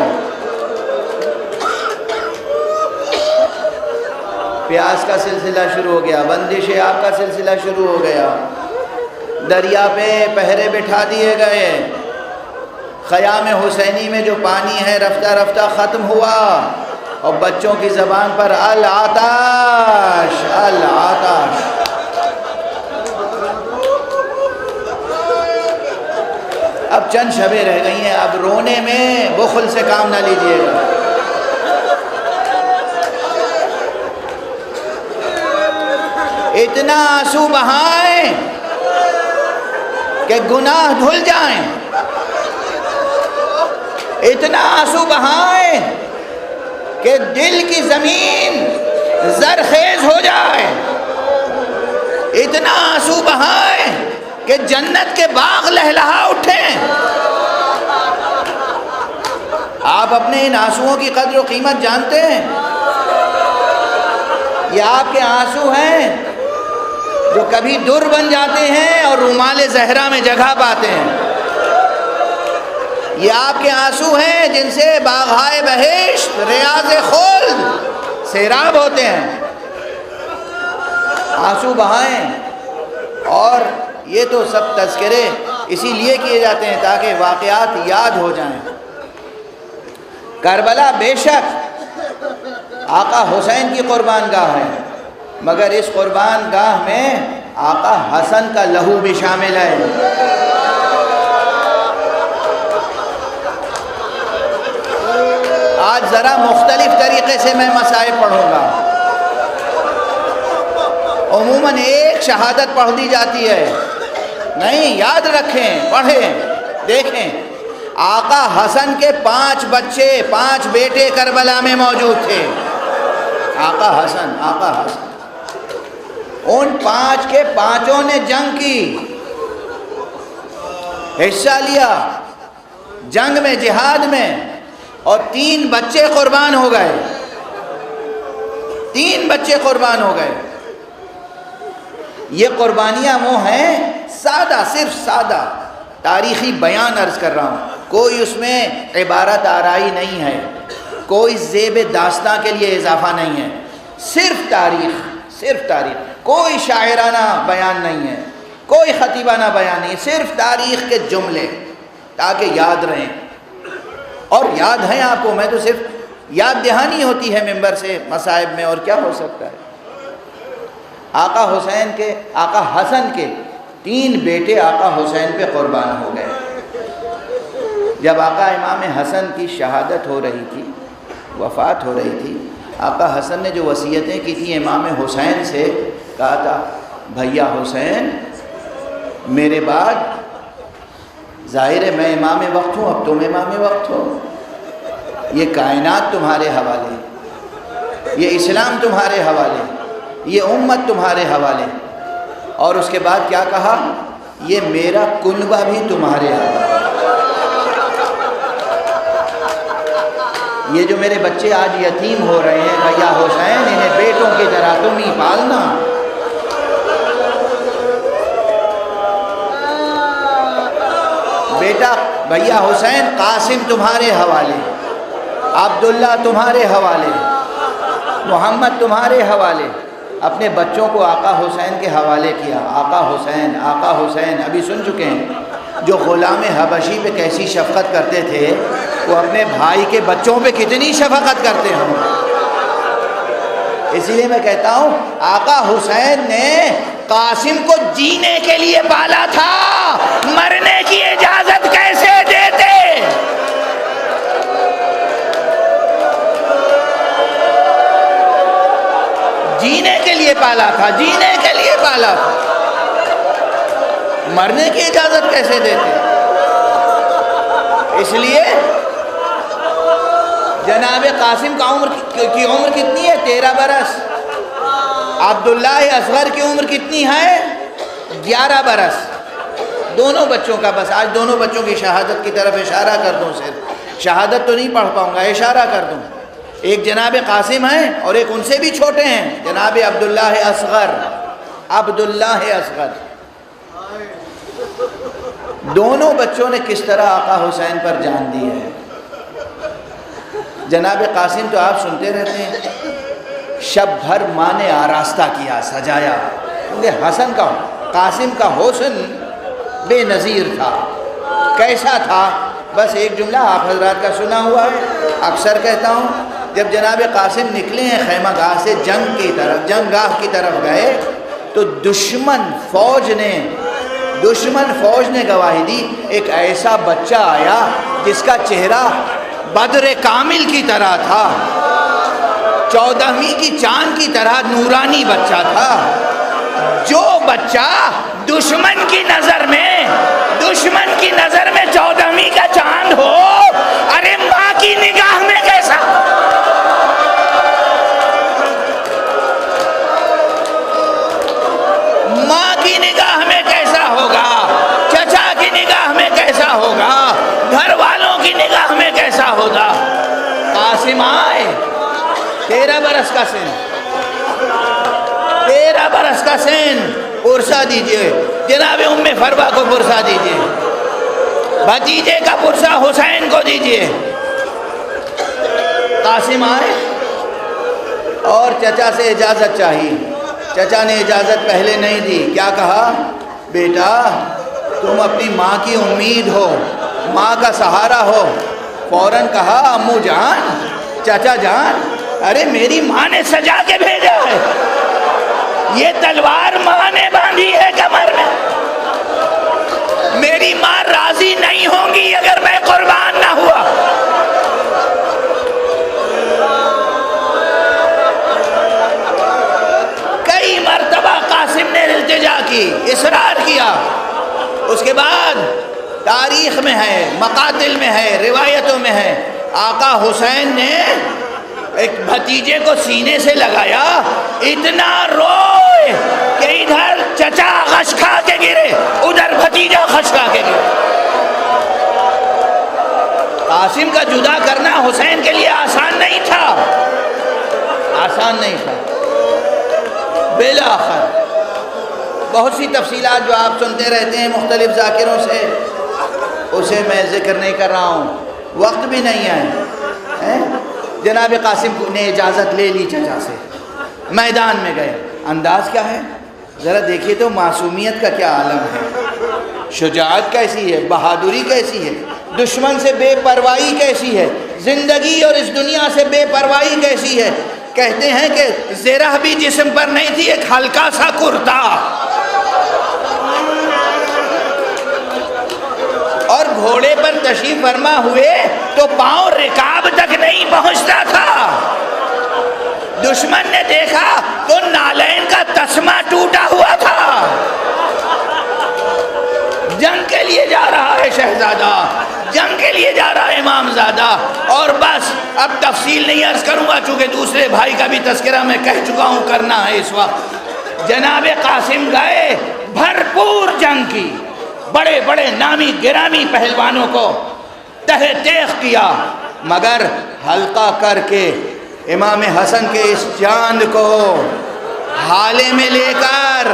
پیاس کا سلسلہ شروع ہو گیا، بندش آگ کا سلسلہ شروع ہو گیا، دریا پہ پہرے بٹھا دیے گئے، خیام حسینی میں جو پانی ہے رفتہ رفتہ ختم ہوا، اور بچوں کی زبان پر العطش العطش۔ اب چند شبیں رہ گئی ہیں، اب رونے میں بخل سے کام نہ لیجیے گا۔ اتنا آنسو بہائیں کہ گناہ دھل جائیں، اتنا آنسو بہائیں کہ دل کی زمین زرخیز ہو جائے، اتنا آنسو بہائیں کہ جنت کے باغ لہلہا اٹھیں۔ آپ اپنے ان آنسوؤں کی قدر و قیمت جانتے ہیں؟ یہ آپ کے آنسو ہیں جو کبھی در بن جاتے ہیں اور رومال زہرا میں جگہ پاتے ہیں۔ یہ آپ کے آنسو ہیں جن سے باغہائے بہشت ریاض خلد سیراب ہوتے ہیں۔ آنسو بہائیں، اور یہ تو سب تذکرے اسی لیے کیے جاتے ہیں تاکہ واقعات یاد ہو جائیں۔ کربلا بے شک آقا حسین کی قربان گاہ ہے، مگر اس قربان گاہ میں آقا حسن کا لہو بھی شامل ہے۔ آج ذرا مختلف طریقے سے میں مسائل پڑھوں گا۔ عموماً ایک شہادت پڑھ دی جاتی ہے، نہیں، یاد رکھیں، پڑھیں، دیکھیں۔ آقا حسن کے 5 بچے، 5 بیٹے کربلا میں موجود تھے۔ آقا حسن ان 5 کے 5 نے جنگ کی، حصہ لیا جنگ میں، جہاد میں، اور 3 بچے قربان ہو گئے، 3 بچے قربان ہو گئے۔ یہ قربانیاں وہ ہیں سادہ، صرف سادہ تاریخی بیان عرض کر رہا ہوں، کوئی اس میں عبارت آرائی نہیں ہے، کوئی زیب داستاں کے لیے اضافہ نہیں ہے، صرف تاریخ، کوئی شاعرانہ بیان نہیں ہے، کوئی خطیبانہ بیان نہیں ہے، صرف تاریخ کے جملے تاکہ یاد رہیں۔ اور یاد ہیں آپ کو، میں تو صرف یاد دہانی ہوتی ہے ممبر سے مصائب میں، اور کیا ہو سکتا ہے۔ آقا حسن کے 3 بیٹے آقا حسین پہ قربان ہو گئے۔ جب آقا امام حسن کی شہادت ہو رہی تھی، وفات ہو رہی تھی، آقا حسن نے جو وصیتیں کی تھی امام حسین سے، کہا تھا بھیا حسین میرے بعد، ظاہر ہے میں امام وقت ہوں، اب تم امام وقت ہو، یہ کائنات تمہارے حوالے، یہ اسلام تمہارے حوالے، یہ امت تمہارے حوالے۔ اور اس کے بعد کیا کہا، یہ میرا کنبہ بھی تمہارے حوالے۔ یہ جو میرے بچے آج یتیم ہو رہے ہیں بھیا حسین، انہیں بیٹوں کی طرح تم ہی پالنا۔ بیٹا بھیا حسین قاسم تمہارے حوالے، عبداللہ تمہارے حوالے، محمد تمہارے حوالے۔ اپنے بچوں کو آقا حسین کے حوالے کیا۔ آقا حسین ابھی سن چکے ہیں، جو غلام حبشی پہ کیسی شفقت کرتے تھے، وہ اپنے بھائی کے بچوں پہ کتنی شفقت کرتے ہوں۔ اسی لیے میں کہتا ہوں آقا حسین نے قاسم کو جینے کے لیے پالا تھا، مرنے کی اجازت کیسے دیتے؟ جینے کے لیے پالا تھا، جینے کے لیے پالا تھا، مرنے کی اجازت کیسے دیتے؟ اس لیے جناب قاسم کی عمر کتنی ہے؟ 13 برس۔ عبداللہ اصغر کی عمر کتنی ہے؟ 11 برس۔ دونوں بچوں کا، بس آج دونوں بچوں کی شہادت کی طرف اشارہ کر دوں، صرف شہادت تو نہیں پڑھ پاؤں گا، اشارہ کر دوں۔ ایک جناب قاسم ہیں اور ایک ان سے بھی چھوٹے ہیں، جناب عبداللہ اصغر۔ دونوں بچوں نے کس طرح آقا حسین پر جان دی ہے۔ جناب قاسم تو آپ سنتے رہتے ہیں، شب بھر ماں نے آراستہ کیا، سجایا، کیونکہ قاسم کا حسن بے نظیر تھا۔ کیسا تھا؟ بس ایک جملہ آپ حضرات کا سنا ہوا ہے، اکثر کہتا ہوں، جب جناب قاسم نکلے ہیں خیمہ گاہ سے جنگ گاہ کی طرف گئے، تو دشمن فوج نے گواہی دی، ایک ایسا بچہ آیا جس کا چہرہ بدر کامل کی طرح تھا، 14ویں کی چاند کی طرح نورانی بچہ تھا۔ جو بچہ دشمن کی نظر میں 14ویں کا چاند ہو، ارے ماں کی نگاہ میں کیسا؟ ماں کی نگاہ میں کیسا ہوگا؟ چچا کی نگاہ میں کیسا ہوگا؟ گھر والوں کی نگاہ میں کیسا ہوگا؟ قاسم آئے، 13 برس کا سن، 13 برس کا سن، پرسہ دیجئے جناب ام فروا کو، پرسہ دیجئے بھتیجے کا پرسہ حسین کو دیجئے۔ قاسم آئے اور چچا سے اجازت چاہیے۔ چچا نے اجازت پہلے نہیں دی، کیا کہا؟ بیٹا تم اپنی ماں کی امید ہو، ماں کا سہارا ہو۔ فوراً کہا امو جان، چچا جان، ارے میری ماں نے سجا کے بھیجا ہے، یہ تلوار ماں نے باندھی ہے کمر میں، میری ماں راضی نہیں ہوں گی اگر میں قربان نہ ہوا۔ کئی مرتبہ قاسم نے التجا کی، اصرار کیا۔ اس کے بعد تاریخ میں ہے، مقاتل میں ہے، روایتوں میں ہے، آقا حسین نے ایک بھتیجے کو سینے سے لگایا، اتنا روئے کہ ادھر چچا غش کھا کے گرے، ادھر بھتیجا غش کھا کے گرے۔ قاسم کا جدا کرنا حسین کے لیے آسان نہیں تھا، آسان نہیں تھا۔ بالآخر بہت سی تفصیلات جو آپ سنتے رہتے ہیں مختلف ذاکروں سے، اسے میں ذکر نہیں کر رہا ہوں، وقت بھی نہیں ہے۔ جناب قاسم نے اجازت لے لی چچا سے، میدان میں گئے۔ انداز کیا ہے ذرا دیکھیے تو، معصومیت کا کیا عالم ہے، شجاعت کیسی ہے، بہادری کیسی ہے، دشمن سے بے پرواہی کیسی ہے، زندگی اور اس دنیا سے بے پرواہی کیسی ہے۔ کہتے ہیں کہ زرہ بھی جسم پر نہیں تھی، ایک ہلکا سا کرتا، اور گھوڑے پر تشریف فرما ہوئے تو پاؤں رکاب تک نہیں پہنچتا تھا۔ دشمن نے دیکھا تو نالین کا تسمہ ٹوٹا ہوا تھا۔ جنگ کے لیے جا رہا ہے شہزادہ، جنگ کے لیے جا رہا ہے امام زادہ۔ اور بس اب تفصیل نہیں عرض کروں گا چونکہ دوسرے بھائی کا بھی تذکرہ میں کہہ چکا ہوں، کرنا ہے اس وقت۔ جناب قاسم گئے، بھرپور جنگ کی، بڑے بڑے نامی گرامی پہلوانوں کو تہ تیغ کیا، مگر ہلکا کر کے امام حسن کے اس چاند کو حالے میں لے کر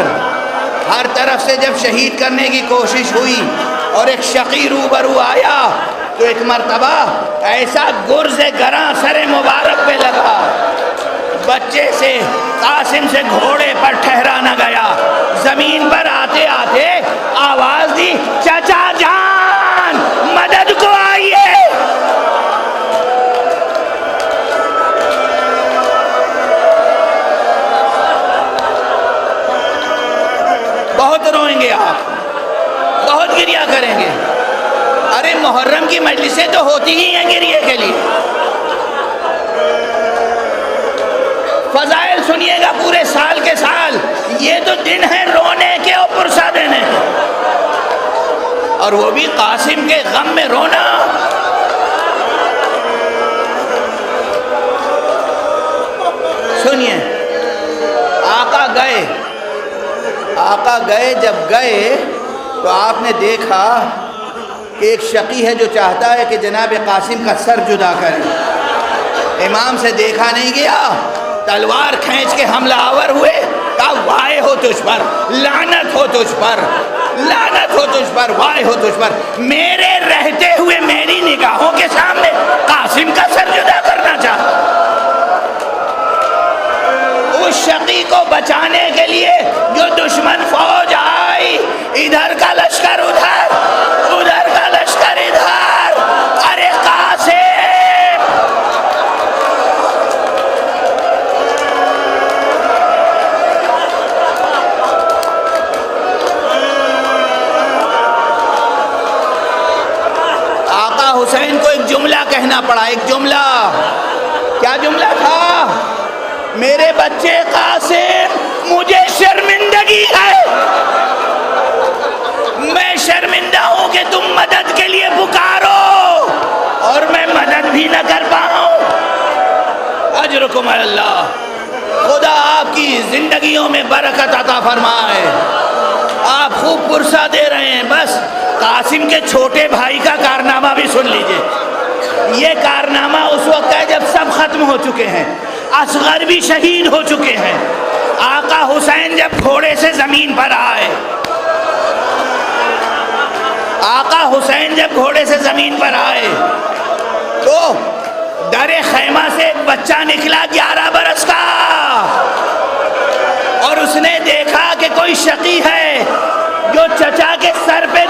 ہر طرف سے جب شہید کرنے کی کوشش ہوئی اور ایک شقی روبرو آیا تو ایک مرتبہ ایسا گرز گراں سر مبارک پہ لگا، بچے سے قاسم سے گھوڑے پر ٹھہرا نہ گیا، زمین پر آتے آتے آواز دی، چچا جان مدد کو آئیے۔ بہت روئیں گے آپ، بہت گریہ کریں گے۔ ارے محرم کی مجلسیں تو ہوتی ہی ہیں گریہ کے لیے۔ فضائل سنیے گا پورے سال کے سال، یہ تو دن ہے رونے کے اور پرسہ دینے کے، اور وہ بھی قاسم کے غم میں رونا۔ سنیے، آقا گئے، آقا گئے، جب گئے تو آپ نے دیکھا کہ ایک شقی ہے جو چاہتا ہے کہ جناب قاسم کا سر جدا کرے۔ امام سے دیکھا نہیں گیا، تلوار کھینچ کے حملہ آور ہوئے، کہا وائے ہو تجھ پر، لعنت ہو تجھ پر، لعنت ہو تجھ پر، وائے ہو تجھ پر، میرے رہتے ہوئے میری نگاہوں کے سامنے قاسم کا سر جدا کرنا چاہتا۔ اس شقی کو بچانے کے لیے جو دشمن فوج آئی، ادھر کا لشکر ادھر، ادھر کا لشکر ادھر، ارے قاسم! آقا حسین کو ایک جملہ کہنا پڑا، ایک جملہ۔ کیا جملہ تھا؟ میرے بچے قاسم، مجھے شرمندگی ہے، میں شرمندہ ہوں کہ تم مدد کے لیے پکارو اور میں مدد بھی نہ کر پاؤں۔ اجرکم اللہ، خدا آپ کی زندگیوں میں برکت عطا فرمائے، آپ خوب پرسہ دے رہے ہیں۔ بس قاسم کے چھوٹے بھائی کا کارنامہ بھی سن لیجئے۔ یہ کارنامہ اس وقت ہے جب سب ختم ہو چکے ہیں، اصغر بھی شہید ہو چکے ہیں۔ آقا حسین جب گھوڑے سے زمین پر آئے، آقا حسین جب گھوڑے سے زمین پر آئے تو در خیمہ سے ایک بچہ نکلا 11 برس کا، اور اس نے دیکھا کہ کوئی شقی ہے جو چچا کے سر پہ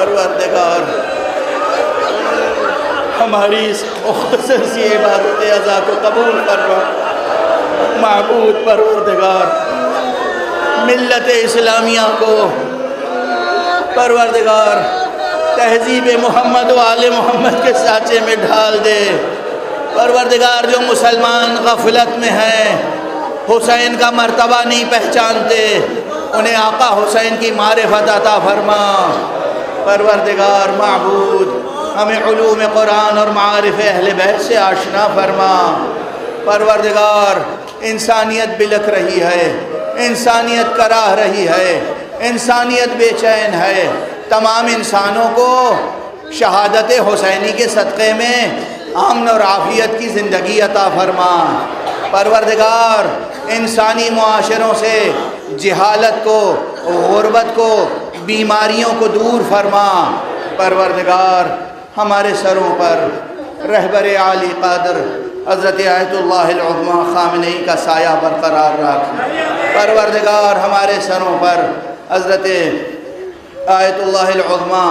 پروردگار ہماری اس مختصر سی عبادت ازا کو قبول فرما۔ معبود پروردگار ملت اسلامیہ کو پروردگار تہذیب محمد و آل محمد کے سانچے میں ڈھال دے۔ پروردگار جو مسلمان غفلت میں ہیں، حسین کا مرتبہ نہیں پہچانتے، انہیں آقا حسین کی معرفت عطا فرما۔ پروردگار معبود ہمیں علوم قرآن اور معارف اہل بیت سے آشنا فرما۔ پروردگار انسانیت بلک رہی ہے، انسانیت کراہ رہی ہے، انسانیت بے چین ہے، تمام انسانوں کو شہادت حسینی کے صدقے میں امن اور عافیت کی زندگی عطا فرما۔ پروردگار انسانی معاشروں سے جہالت کو، غربت کو، بیماریوں کو دور فرما۔ پروردگار ہمارے سروں پر رہبر عالی قادر حضرت آیت اللہ العظمیٰ خامنئی کا سایہ برقرار رکھ۔ پروردگار ہمارے سروں پر حضرت آیت اللہ العظمیٰ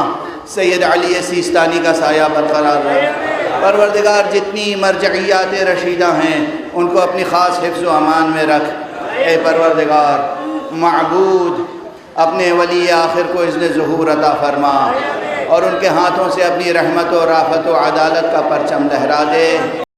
سید علی سیستانی کا سایہ برقرار رکھ۔ پروردگار جتنی مرجعیات رشیدہ ہیں ان کو اپنی خاص حفظ و امان میں رکھ۔ اے پروردگار معبود اپنے ولی آخر کو اذن ظہور عطا فرما اور ان کے ہاتھوں سے اپنی رحمت و رافت و عدالت کا پرچم لہرا دے۔